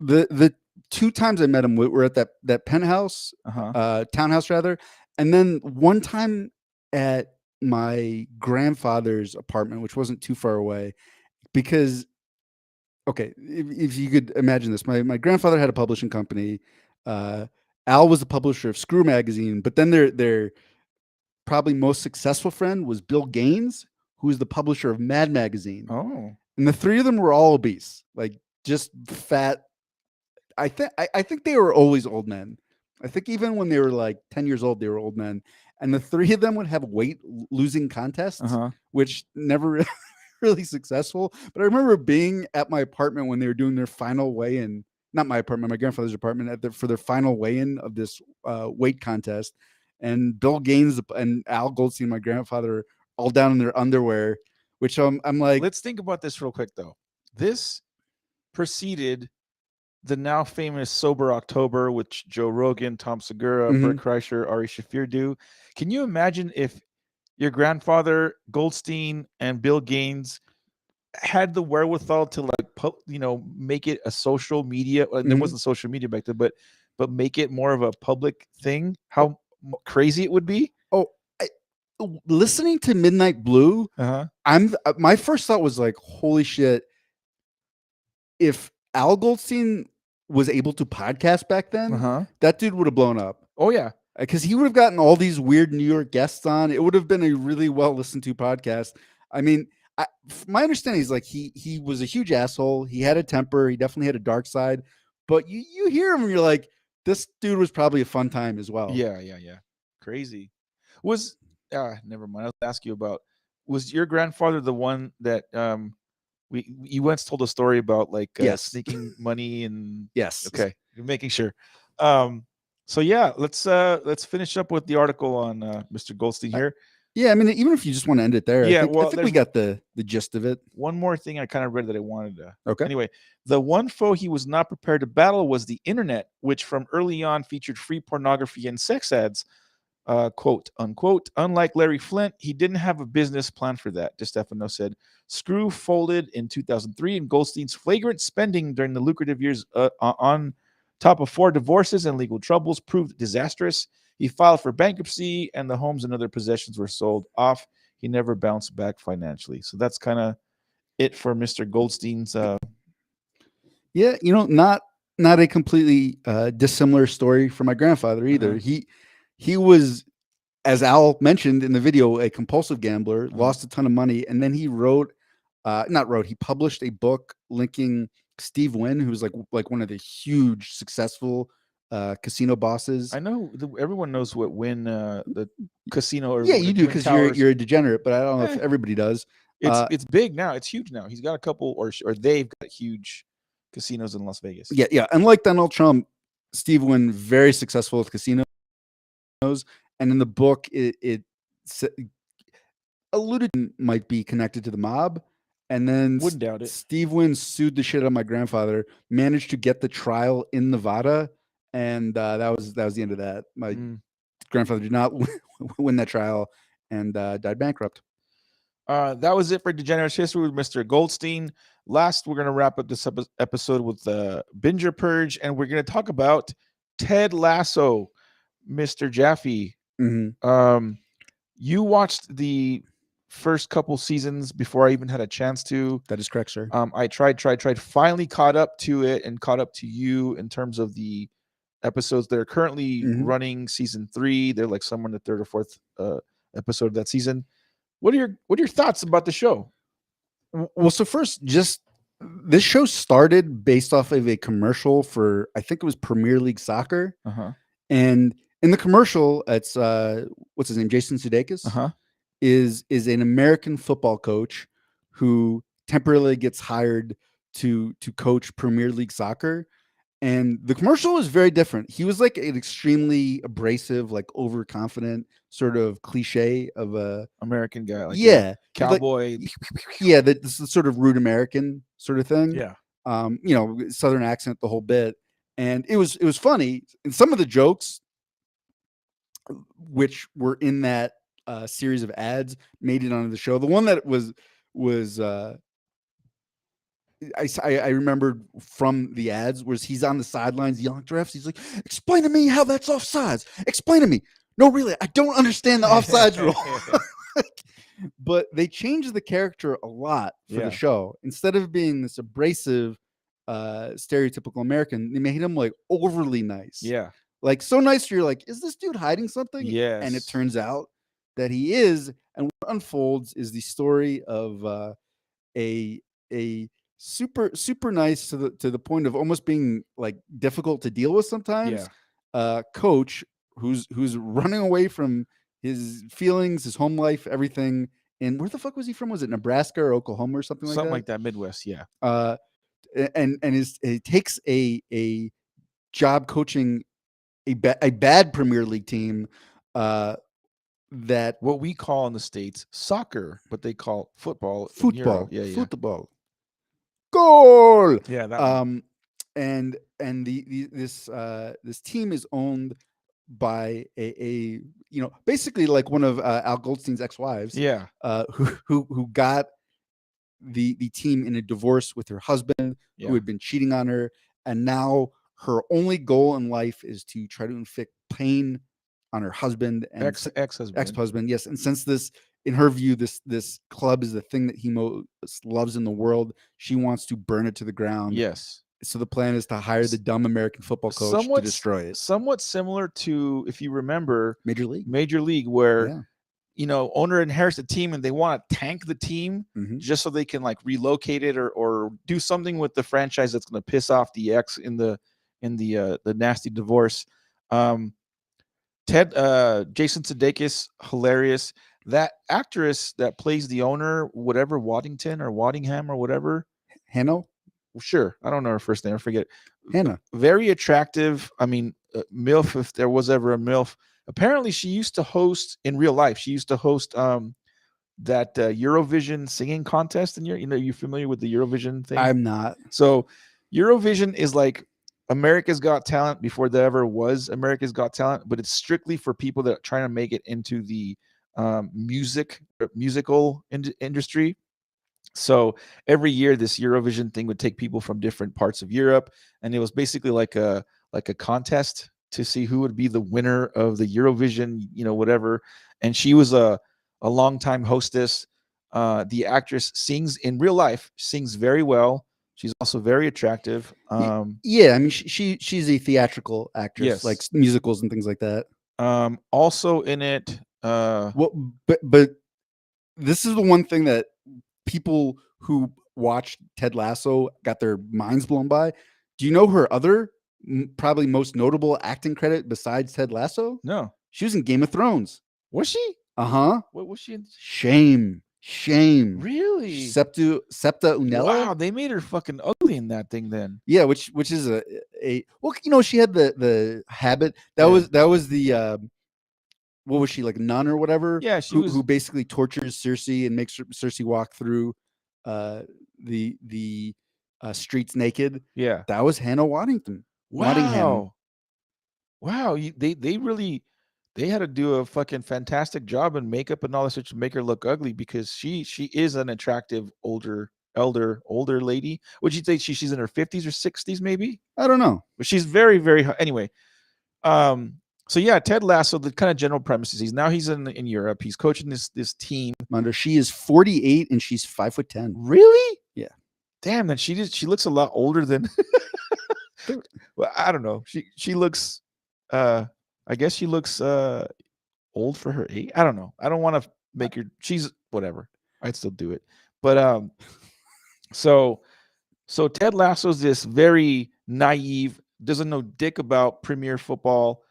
the two times I met him were at that penthouse, Uh-huh. townhouse rather, and then one time at my grandfather's apartment, which wasn't too far away. Because okay, if you could imagine this, my grandfather had a publishing company. Uh, Al was the publisher of Screw magazine, but then their probably most successful friend was Bill Gaines, who is the publisher of Mad magazine. Oh. And the three of them were all obese, like just fat. I think they were always old men. I think even when they were like 10 years old, they were old men. And the three of them would have weight losing contests, Uh-huh. which never really successful. But I remember being at my apartment when they were doing their final weigh-in. Not my apartment, my grandfather's apartment, for their final weigh-in of this weight contest. And Bill Gaines and Al Goldstein, my grandfather, all down in their underwear. Which I'm like, Let's think about this real quick though. This preceded the now famous Sober October, which Joe Rogan, Tom Segura, Bert mhm. Kreischer, Ari Shafir do. Can you imagine if your grandfather Goldstein and Bill Gaines had the wherewithal to like make it a social media. There Mhm. wasn't social media back then, but make it more of a public thing. Oh, How crazy it would be. oh, listening to Midnight Blue, Uh huh. my first thought was like, holy shit! If Al Goldstein was able to podcast back Uh then, huh. that dude would have blown up Oh yeah. because he would have gotten all these weird New York guests on. It would have been a really well listened to podcast. I mean, my understanding is like he was a huge asshole. He had a temper. He definitely had a dark side. But you hear him and you're like, this dude was probably a fun time as well. Yeah. Yeah. Yeah. Crazy. Was never mind. I'll ask you about. Was your grandfather the one that you once told a story about like Yes. sneaking money and Yes. okay, you're making sure. Um, so yeah, let's finish up with the article on Mr. Goldstein Uh, here. yeah. I mean, even if you just want to end it there, Yeah, I well, think we there's got the gist of it. one more thing I kind of read that I wanted to. Okay. Anyway, the one foe he was not prepared to battle was the internet, which from early on featured free pornography and sex ads, quote unquote. Unlike Larry Flint, he didn't have a business plan for that. DeStefano said. Screw folded in 2003, and Goldstein's flagrant spending during the lucrative years on top of 4 divorces and legal troubles proved disastrous. He filed for bankruptcy, and the homes and other possessions were sold off. He never bounced back financially. So that's kind of it for Mr. Goldstein's. Yeah, not a completely dissimilar story from my grandfather either. Uh-huh, He was, as Al mentioned in the video, a compulsive gambler, uh-huh. lost a ton of money, and then he not wrote, he published a book linking Steve Wynn, who's like one of the huge successful casino bosses. I know everyone knows what when the casino or Yeah, you do Twin because you're Towers. you're a degenerate, but I don't know if Eh, everybody does. it's big now. It's huge now. He's got a couple, or they've got huge casinos in Las Vegas. Yeah, yeah. Unlike Donald Trump, Steve Wynn very successful with casinos, and in the book, it alluded to might be connected to the mob. And then Wouldn't doubt it. Steve Wynn sued the shit out of my grandfather, managed to get the trial in Nevada, and that was the end of that. My Mm. grandfather did not win that trial and died bankrupt. That was it for Degenerates History with Mr. Goldstein. Last, we're going to wrap up this episode with Binger Purge, and we're going to talk about Ted Lasso, Mr. Jaffe. Mhm. You watched the first couple seasons before I even had a chance to. That is correct, sir. I tried, finally caught up to it and caught up to you in terms of the episodes that are currently Mhm. running season 3. They're like somewhere in the 3rd or 4th episode of that season. What are your thoughts about the show? Well, so first, just this show started based off of a commercial for, I think it was Premier League Soccer, Uh-huh. and in the commercial, it's what's his name, Jason Sudeikis, Uh-huh. is an American football coach who temporarily gets hired to coach Premier League Soccer. And the commercial was very different. He was like an extremely abrasive, like overconfident sort of cliche of a American guy, like a yeah, like cowboy. yeah, this is sort of rude American sort of thing. Yeah. Southern accent, the whole bit. And it was funny. And some of the jokes which were in that series of ads made it onto the show. The one that was I remembered from the ads was he's on the sidelines yelling at refs. He's like, "Explain to me how that's offsides. Explain to me." No, really, I don't understand the offsides rule. But they changed the character a lot for Yeah. the show. Instead of being this abrasive, stereotypical American, they made him like overly nice. Yeah. Like so nice, you're like, is this dude hiding something? Yes. And it turns out that he is. And what unfolds is the story of a super nice to the point of almost being like difficult to deal with sometimes. Coach who's running away from his feelings, his home life, everything. And where the fuck was he from? Was it Nebraska or Oklahoma or something like that, Midwest. Yeah. And he takes a job coaching a bad Premier League team that what we call in the States soccer, but they call football. Football. Yeah, yeah. Football. Goal. Yeah, that one. And this team is owned by a basically like one of Al Goldstein's ex-wives. Yeah. Who got the team in a divorce with her husband who Yeah. had been cheating on her, and now her only goal in life is to try to inflict pain on her husband and Ex-husband. ex-husband. Yes, and since this, in her view, this club is the thing that he most loves in the world, she wants to burn it to the ground. Yes. So the plan is to hire the dumb American football coach to destroy it. Somewhat similar to, if you remember, Major League. Major League, where Yeah. owner inherits a team and they want to tank the team Mhm. just so they can like relocate it or do something with the franchise that's going to piss off the ex in the nasty divorce. Jason Sudeikis, hilarious. That actress that plays the owner, whatever, Waddington or Waddingham or whatever. Hannah. Sure, I don't know her first name. I forget. Hannah. Very attractive. I mean, MILF, if there was ever a MILF. Apparently, she used to host in real life. She used to host that Eurovision singing contest. And you familiar with the Eurovision thing? I'm not. So Eurovision is like America's Got Talent before there ever was America's Got Talent, but it's strictly for people that are trying to make it into the musical industry. So every year this Eurovision thing would take people from different parts of Europe, and it was basically like a contest to see who would be the winner of the Eurovision, whatever. And she was a longtime hostess. The actress sings in real life, sings very well. She's also very attractive. Yeah, I mean she's a theatrical actress, like Yes. musicals and things like that. Also in it. Well, but this is the one thing that people who watched Ted Lasso got their minds blown by. Do you know her other probably most notable acting credit besides Ted Lasso? No. She was in Game of Thrones. Was she? Uh-huh. What was she in? Shame. Really? Septa Unella. Wow, they made her fucking ugly in that thing then. Yeah, which is a well, she had the habit. That was the what was she, like, a nun or whatever? Yeah, she who was. basically tortures Cersei and makes Cersei walk through the streets naked. Yeah. That was Hannah Waddingham. Wow. Wow. They had to do a fucking fantastic job in makeup and all this to make her look ugly, because she is an attractive older lady. Would you say she's in her 50s or 60s maybe? I don't know. But she's very, very anyway. So yeah, Ted Lasso, the kind of general premise is he's in Europe. He's coaching this team. Mando, she is 48 and she's 5'10". Really? Yeah. Damn, then she looks a lot older than well, I don't know. She looks I guess she looks old for her age. I don't know. I don't want to make her, she's whatever. I'd still do it. But so Ted Lasso's this very naive, doesn't know dick about Premier Football,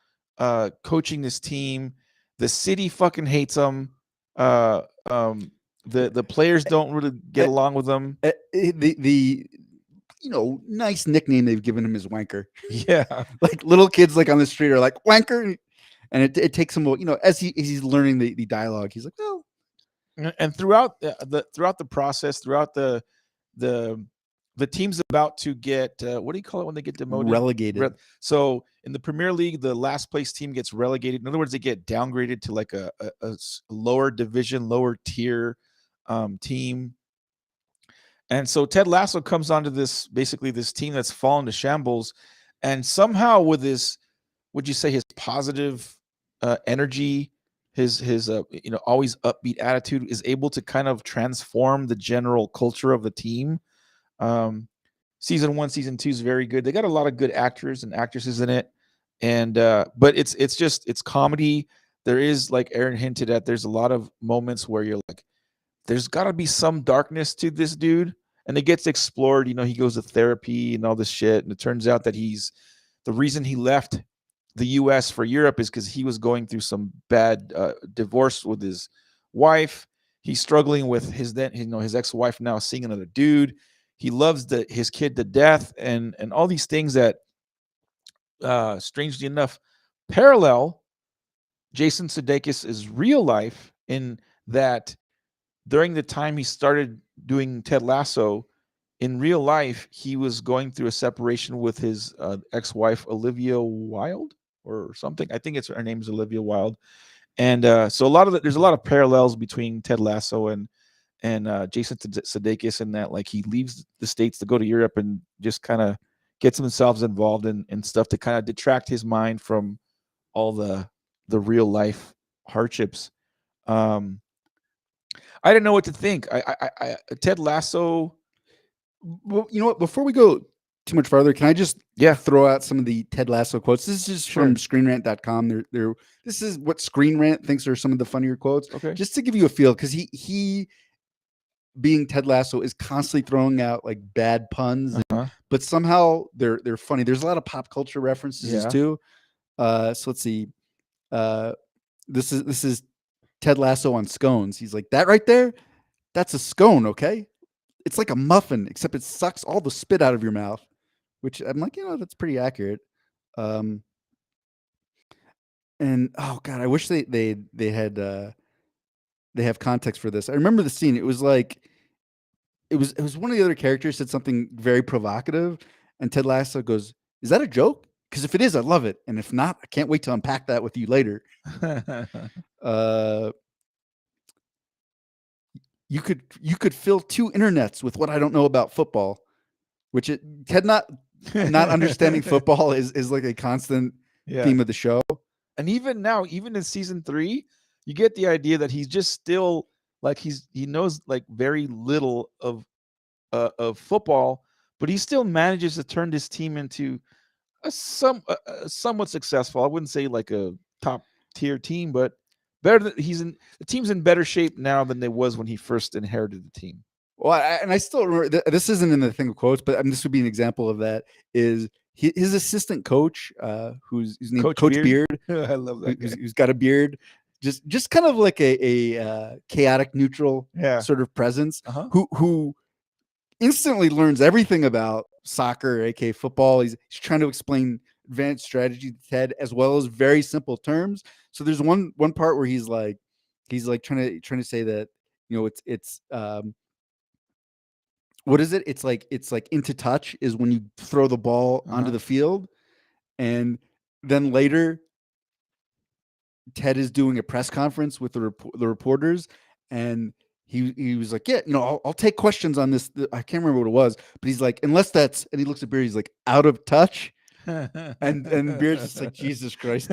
coaching this team. The city fucking hates him. The players don't really get along with him. The nice nickname they've given him is Wanker. Yeah. Like little kids like on the street are like Wanker, and it takes him, as he's learning the dialogue, he's like, well. And throughout the process, throughout the team's about to get what do you call it when they get demoted? Relegated. So in the Premier League, the last place team gets relegated. In other words, they get downgraded to like a lower division, lower tier team. And so Ted Lasso comes onto this team that's fallen to shambles, and somehow with his, would you say, his positive energy, his always upbeat attitude, is able to kind of transform the general culture of the team. Season 1, season 2 is very good. They got a lot of good actors and actresses in it, and but it's comedy. There is, like Aaron hinted at, there's a lot of moments where you're like, there's got to be some darkness to this dude, and it gets explored. He goes to therapy and all this shit, and it turns out that the reason he left the U.S. for Europe is because he was going through some bad divorce with his wife. He's struggling with his ex-wife now seeing another dude. He loves his kid to death, and all these things that, strangely enough, parallel Jason Sudeikis' real life, in that during the time he started doing Ted Lasso, in real life, he was going through a separation with his ex-wife, Olivia Wilde, or something. I think her name's Olivia Wilde. And so there's a lot of parallels between Ted Lasso and and Jason Sudeikis in that, like he leaves the states to go to Europe and just kind of gets themselves involved in stuff to kind of detract his mind from all the real life hardships. Um, I didn't know what to think. Ted Lasso. Well, you know what? Before we go too much farther, can I just Yeah, throw out some of the Ted Lasso quotes? This is sure. from ScreenRant.com. This is what Screen Rant thinks are some of the funnier quotes, Okay. just to give you a feel, because he being Ted Lasso is constantly throwing out like bad puns, Uh huh. but somehow they're funny. There's a lot of pop culture references Yeah. too. So let's see. Uh, this is Ted Lasso on scones. He's like, that right there, that's a scone, okay? It's like a muffin, except it sucks all the spit out of your mouth. Which I'm like, that's pretty accurate. Um, and oh god, I wish they had they have context for this. I remember the scene. It was like it was one of the other characters said something very provocative, and Ted Lasso goes, "Is that a joke? Because if it is, I love it, and if not, I can't wait to unpack that with you later." Uh, you could fill two internets with what I don't know about football, which Ted not understanding football is like a constant Yeah. theme of the show. And even now, even in season 3, you get the idea that he's just still like he knows like very little of football, but he still manages to turn this team into a somewhat successful. I wouldn't say like a top tier team, but better than the team's in better shape now than it was when he first inherited the team. Well, and I still remember this isn't in the thing of quotes, but this would be an example of that. Is his assistant coach, who's named Coach Coach Beard. Beard, I love that guy. who's got a beard, just kind of like a chaotic neutral Yeah. sort of presence, Uh-huh. who instantly learns everything about soccer, aka football. He's trying to explain advanced strategy to Ted as well as very simple terms. So there's one part where he's like trying to say that it's what is it? It's like into touch is when you throw the ball onto Uh-huh. the field, and then later Ted is doing a press conference with the reporters, and he was like, yeah, I'll take questions on this. I can't remember what it was, but he's like, unless that's, and he looks at Beard, he's like, out of touch, and Beard's just like, Jesus Christ,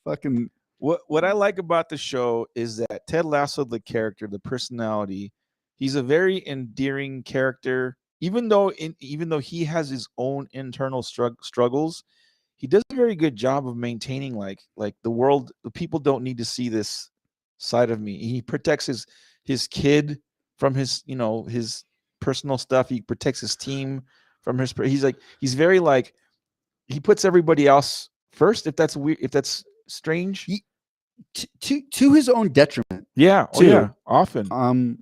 fucking What I like about the show is that Ted Lasso, the character, the personality, he's a very endearing character. Even though he has his own internal struggles, he does a very good job of maintaining like the people don't need to see this side of me. He protects his kid from his personal stuff. He protects his team from he's very like he puts everybody else first. If that's weird, if that's strange. to his own detriment Yeah. Oh too. yeah. Often.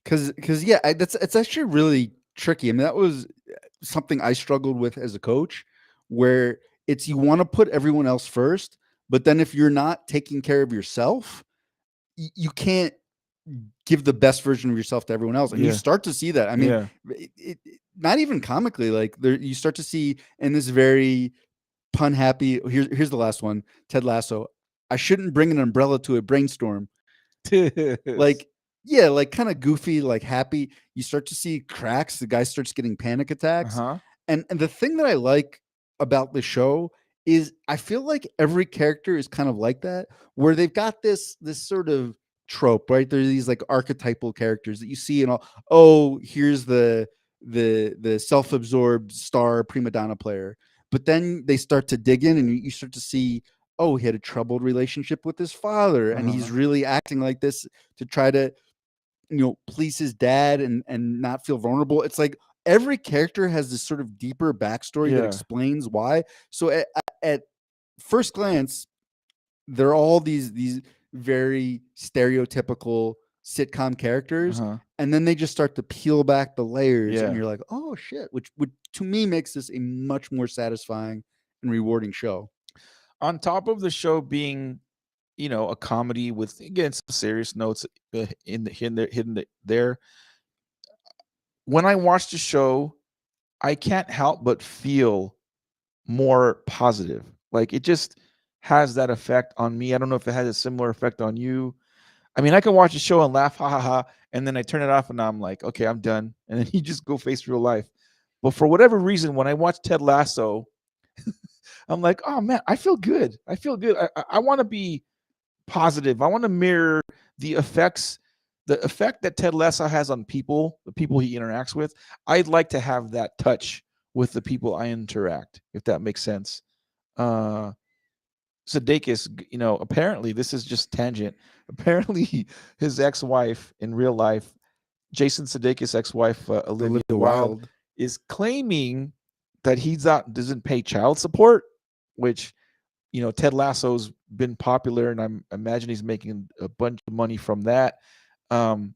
Because yeah, it's actually really tricky. I mean, that was something I struggled with as a coach, where it's you want to put everyone else first, but then if you're not taking care of yourself, you can't give the best version of yourself to everyone else, and you Yeah. start to see that. I mean, Yeah. not even comically, like there you start to see in this very pun happy. Here's the last one. Ted Lasso. I shouldn't bring an umbrella to a brainstorm. Like, yeah, like kind of goofy, like happy. You start to see cracks. The guy starts getting panic attacks. Uh-huh. And the thing that I like about the show is I feel like every character is kind of like that, where they've got this sort of trope, right? There's these like archetypal characters that you see and all. Oh, here's the self-absorbed star prima donna player. But then they start to dig in and you start to see, oh, he had a troubled relationship with his father, and he's Uh-huh. really acting like this to try to please his dad and not feel vulnerable. It's like every character has this sort of deeper backstory that Yeah. explains why. So at first glance, they're all these very stereotypical sitcom characters, Uh-huh. and then they just start to peel back the layers, and Yeah. you're like, oh shit, which to me makes this a much more satisfying and rewarding show. On top of the show being, a comedy with again some serious notes there. When I watch the show, I can't help but feel more positive. Like it just has that effect on me. I don't know if it has a similar effect on you. I mean, I can watch a show and laugh, ha ha ha, and then I turn it off and I'm like, okay, I'm done. And then you just go face real life. But for whatever reason, when I watch Ted Lasso, I'm like, oh man, I feel good. I feel good. I want to be positive. I want to mirror the effects, the effect that Ted Lasso has on people, the people he interacts with. I'd like to have that touch with the people I interact, if that makes sense. Uh, Sudeikis, apparently this is just tangent. Apparently, his ex-wife in real life, Jason Sudeikis' ex-wife Olivia Olivia Wilde, Wilde. is claiming that he doesn't pay child support, which Ted Lasso's been popular, and I imagine he's making a bunch of money from that. Um,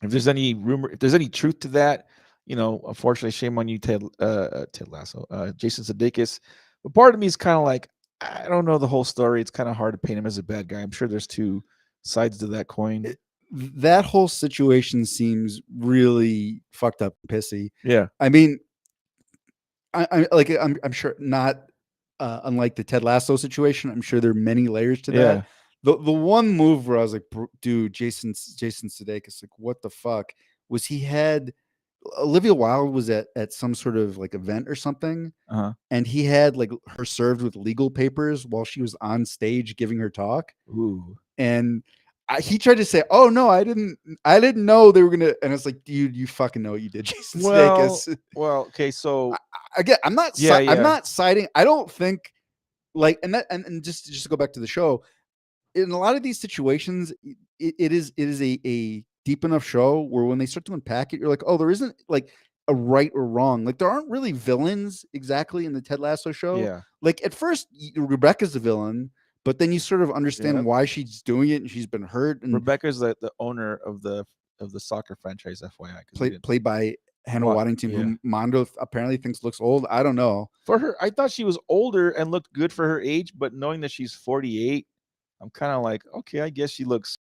if there's any rumor, if there's any truth to that, unfortunately, shame on you, Ted Lasso, Jason Sudeikis. But part of me is kind of like, I don't know the whole story. It's kind of hard to paint him as a bad guy. I'm sure there's two sides to that coin. That whole situation seems really fucked up and pissy. Yeah, I mean, I'm sure not unlike the Ted Lasso situation. I'm sure there are many layers to that. yeah, The one move where I was like, dude, Jason Sudeikis, like, what the fuck was he had? Olivia Wilde was at some sort of like event or something, uh-huh. and he had like her served with legal papers while she was on stage giving her talk, Ooh. and he tried to say, "Oh no, I didn't know they were gonna." And it's like, dude, you fucking know what you did, Jason Well, Sudeikis. well, okay, so Again, yeah, I'm yeah, not citing. I don't think like, and just to go back to the show, in a lot of these situations, it is a deep enough show where when they start to unpack it, you're like, oh, there isn't like a right or wrong. Like there aren't really villains exactly in the Ted Lasso show. yeah, Like at first, Rebecca's the villain, but then you sort of yeah. understand why she's doing it and she's been hurt and Rebecca's the owner of the soccer franchise, FYI, because we didn't. played by Hannah What? Waddington, Yeah. who Mando apparently thinks looks old. I don't know. For her, I thought she was older and looked good for her age, but knowing that she's 48, I'm kind of like, okay, I guess she looks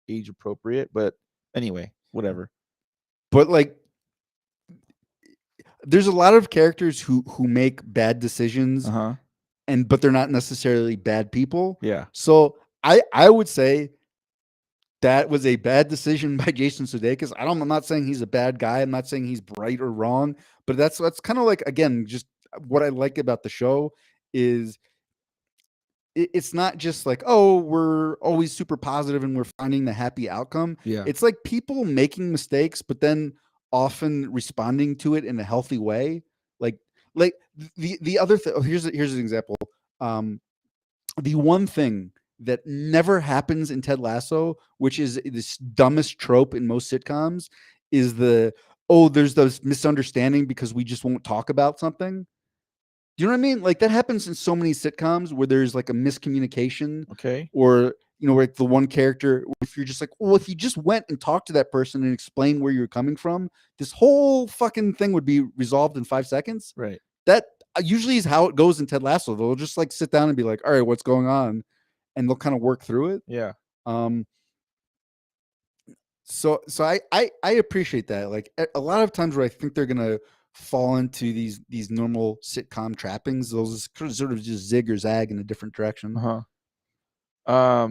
age appropriate. But anyway, whatever. But like there's a lot of characters who make bad decisions Uh huh. but they're not necessarily bad people. Yeah. So I would say that was a bad decision by Jason Sudeikis. I'm not saying he's a bad guy. I'm not saying he's right or wrong, but that's kind of like, again, just what I like about the show is it's not just like, oh, we're always super positive and we're finding the happy outcome. Yeah. It's like people making mistakes, but then often responding to it in a healthy way. Like like the other thing. Here's an example. Um, the one thing that never happens in Ted Lasso, which is this dumbest trope in most sitcoms, is there's those misunderstanding because we just won't talk about something. Do you know what I mean? Like that happens in so many sitcoms where there's like a miscommunication, Okay. or like the one character, if you're just like, well, if you just went and talked to that person and explained where you're coming from, this whole fucking thing would be resolved in 5 seconds. Right. That usually is how it goes in Ted Lasso. They'll just like sit down and be like, all right, what's going on? And they'll kind of work through it. Yeah. Um, so I appreciate that. Like a lot of times where I think they're gonna fall into these normal sitcom trappings, they'll just sort of just zig or zag in a different direction. Uh huh.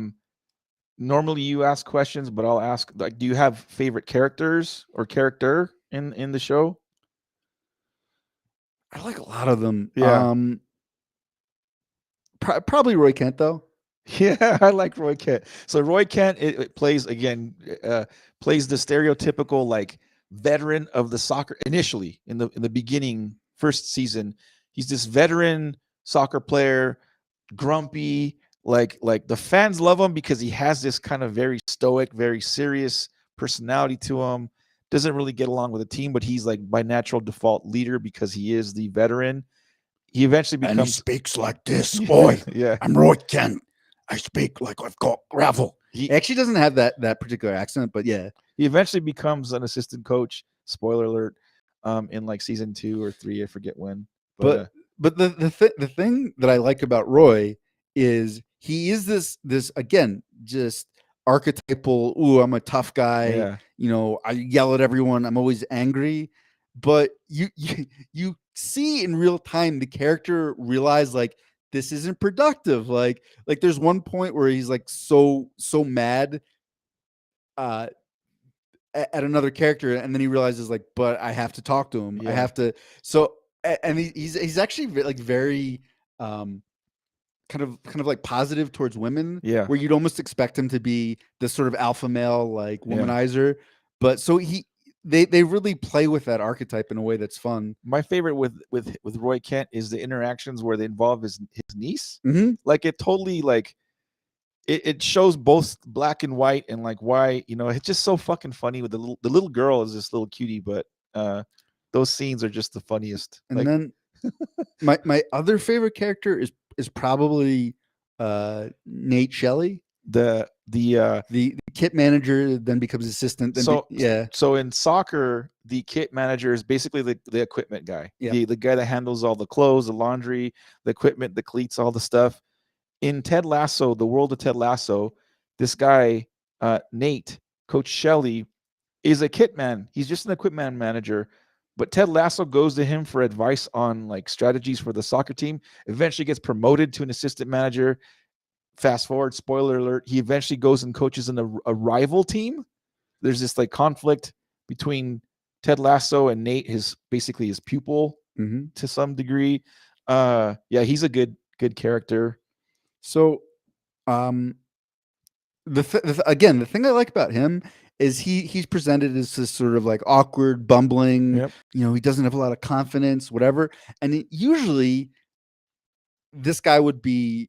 Normally you ask questions, but I'll ask, like, do you have favorite characters or character in the show? I like a lot of them. Yeah. Probably Roy Kent though. Yeah, I like Roy Kent. So Roy Kent, it plays again, plays the stereotypical like veteran of the soccer initially in the beginning first season. He's this veteran soccer player, grumpy, like the fans love him because he has this kind of very stoic, very serious personality to him. Doesn't really get along with the team, but he's like by natural default leader because he is the veteran. He eventually And he becomes speaks like this. Oi, yeah. I'm Roy Kent. I speak like I've got gravel. He He actually doesn't have that particular accent, but yeah. he eventually becomes an assistant coach. Spoiler alert. In like season 2 or 3, I forget when. But But the thing that I like about Roy is he is this again just archetypal. Ooh, I'm a tough guy. yeah, I yell at everyone. I'm always angry. But you see in real time the character realize like this isn't productive. Like there's one point where he's like so mad uh, at another character, and then he realizes like, but I have to talk to him. I Yeah. have to. So and he's actually like very kind of like positive towards women, Yeah. where you'd almost expect him to be this sort of alpha male like Yeah. womanizer, but so they really play with that archetype in a way that's fun. My favorite with Roy Kent is the interactions where they involve his niece. Mm-hmm. Like it totally like it shows both black and white and like why it's just so fucking funny with the little girl is this little cutie, but those scenes are just the funniest. And Like then my other favorite character is probably Nate Shelley, the kit manager, then becomes assistant, then so yeah, so in soccer, the kit manager is basically the equipment guy, yeah. the guy that handles all the clothes, the laundry, the equipment, the cleats, all the stuff. In Ted Lasso, the world of Ted Lasso, this guy, Nate, Coach Shelley, is a kit man. He's just an equipment manager. But Ted Lasso goes to him for advice on like strategies for the soccer team. Eventually gets promoted to an assistant manager. Fast forward, spoiler alert, he eventually goes and coaches in a rival team. There's this like conflict between Ted Lasso and Nate, basically his pupil Mm-hmm. to some degree. Yeah, he's a good character. So again, the thing I like about him is he's presented as this sort of like awkward, bumbling. Yep. He doesn't have a lot of confidence, whatever. And usually, this guy would be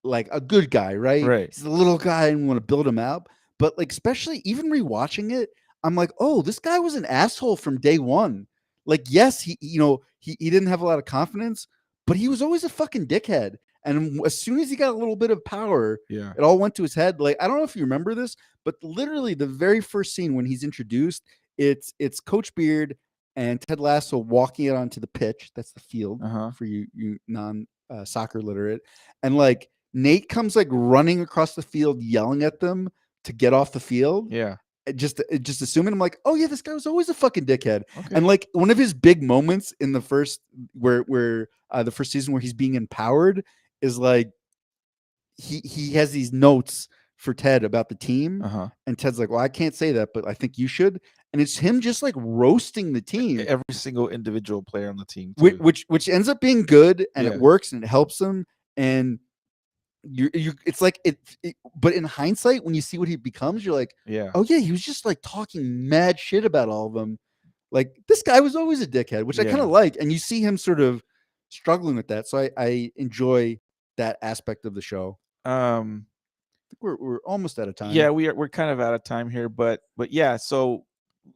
like a good guy, right? Right. He's a little guy and we want to build him up. But like, especially even rewatching it, I'm like, oh, this guy was an asshole from day one. Like, yes, he didn't have a lot of confidence, but he was always a fucking dickhead. And as soon as he got a little bit of power, Yeah. it all went to his head. Like, I don't know if you remember this, but literally the very first scene when he's introduced, it's Coach Beard and Ted Lasso walking out onto the pitch. That's the field for you non soccer literate. And like Nate comes like running across the field, yelling at them to get off the field. Yeah. Just assuming, I'm like, oh yeah, this guy was always a fucking dickhead. Okay. And like one of his big moments in the first where the first season where he's being empowered is like he has these notes for Ted about the team, and Ted's like, well, I can't say that, but I think you should. And it's him just like roasting the team, every single individual player on the team, too. which ends up being good, and Yeah. it works and it helps him. And you it's like it, but in hindsight, when you see what he becomes, you're like, Yeah. oh yeah, he was just like talking mad shit about all of them. Like this guy was always a dickhead, which I kind of like. And you see him sort of struggling with that. So I enjoy that aspect of the show. I think we're almost out of time. Yeah, we're kind of out of time here, but yeah. So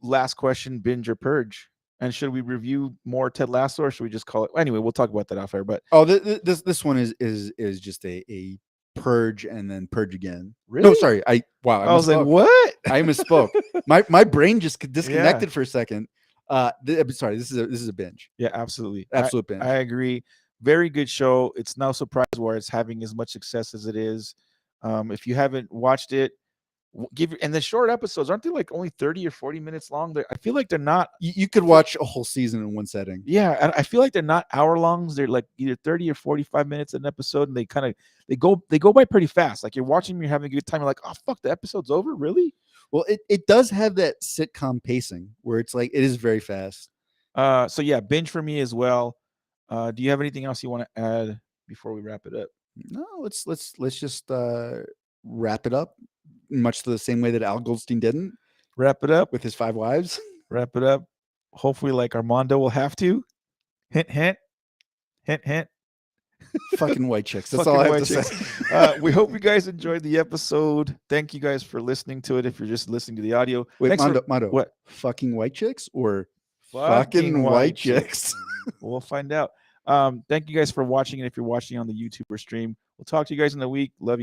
last question: binge or purge? And should we review more Ted Lasso, or should we just call it? Anyway, we'll talk about that off air. But this one is just a purge and then purge again. Really? No, sorry. I was like, what? I misspoke. My brain just disconnected for a second. Sorry, this is a binge. Yeah, absolutely. Absolute binge. I agree. Very good show. It's no surprise why it's having as much success as it is. If you haven't watched it, and the short episodes, aren't they like only 30 or 40 minutes long? I feel like they're not. You could watch a whole season in one setting. Yeah, and I feel like they're not hour longs. They're like either 30 or 45 minutes an episode, and they go by pretty fast. Like you're watching them, you're having a good time. You're like, oh fuck, the episode's over, really? Well, it does have that sitcom pacing where it's like it is very fast. So yeah, binge for me as well. Do you have anything else you want to add before we wrap it up? No, let's just wrap it up, much to the same way that Al Goldstein didn't. Wrap it up with his 5 wives. Wrap it up. Hopefully, like Armando will have to. Hint, hint, hint, hint. Fucking white chicks. That's all I have to say. We hope you guys enjoyed the episode. Thank you guys for listening to it. If you're just listening to the audio, wait, Mando, what? Fucking white chicks or fucking white chicks? We'll find out. Thank you guys for watching, and if you're watching on the YouTube or stream, we'll talk to you guys in a week. Love you.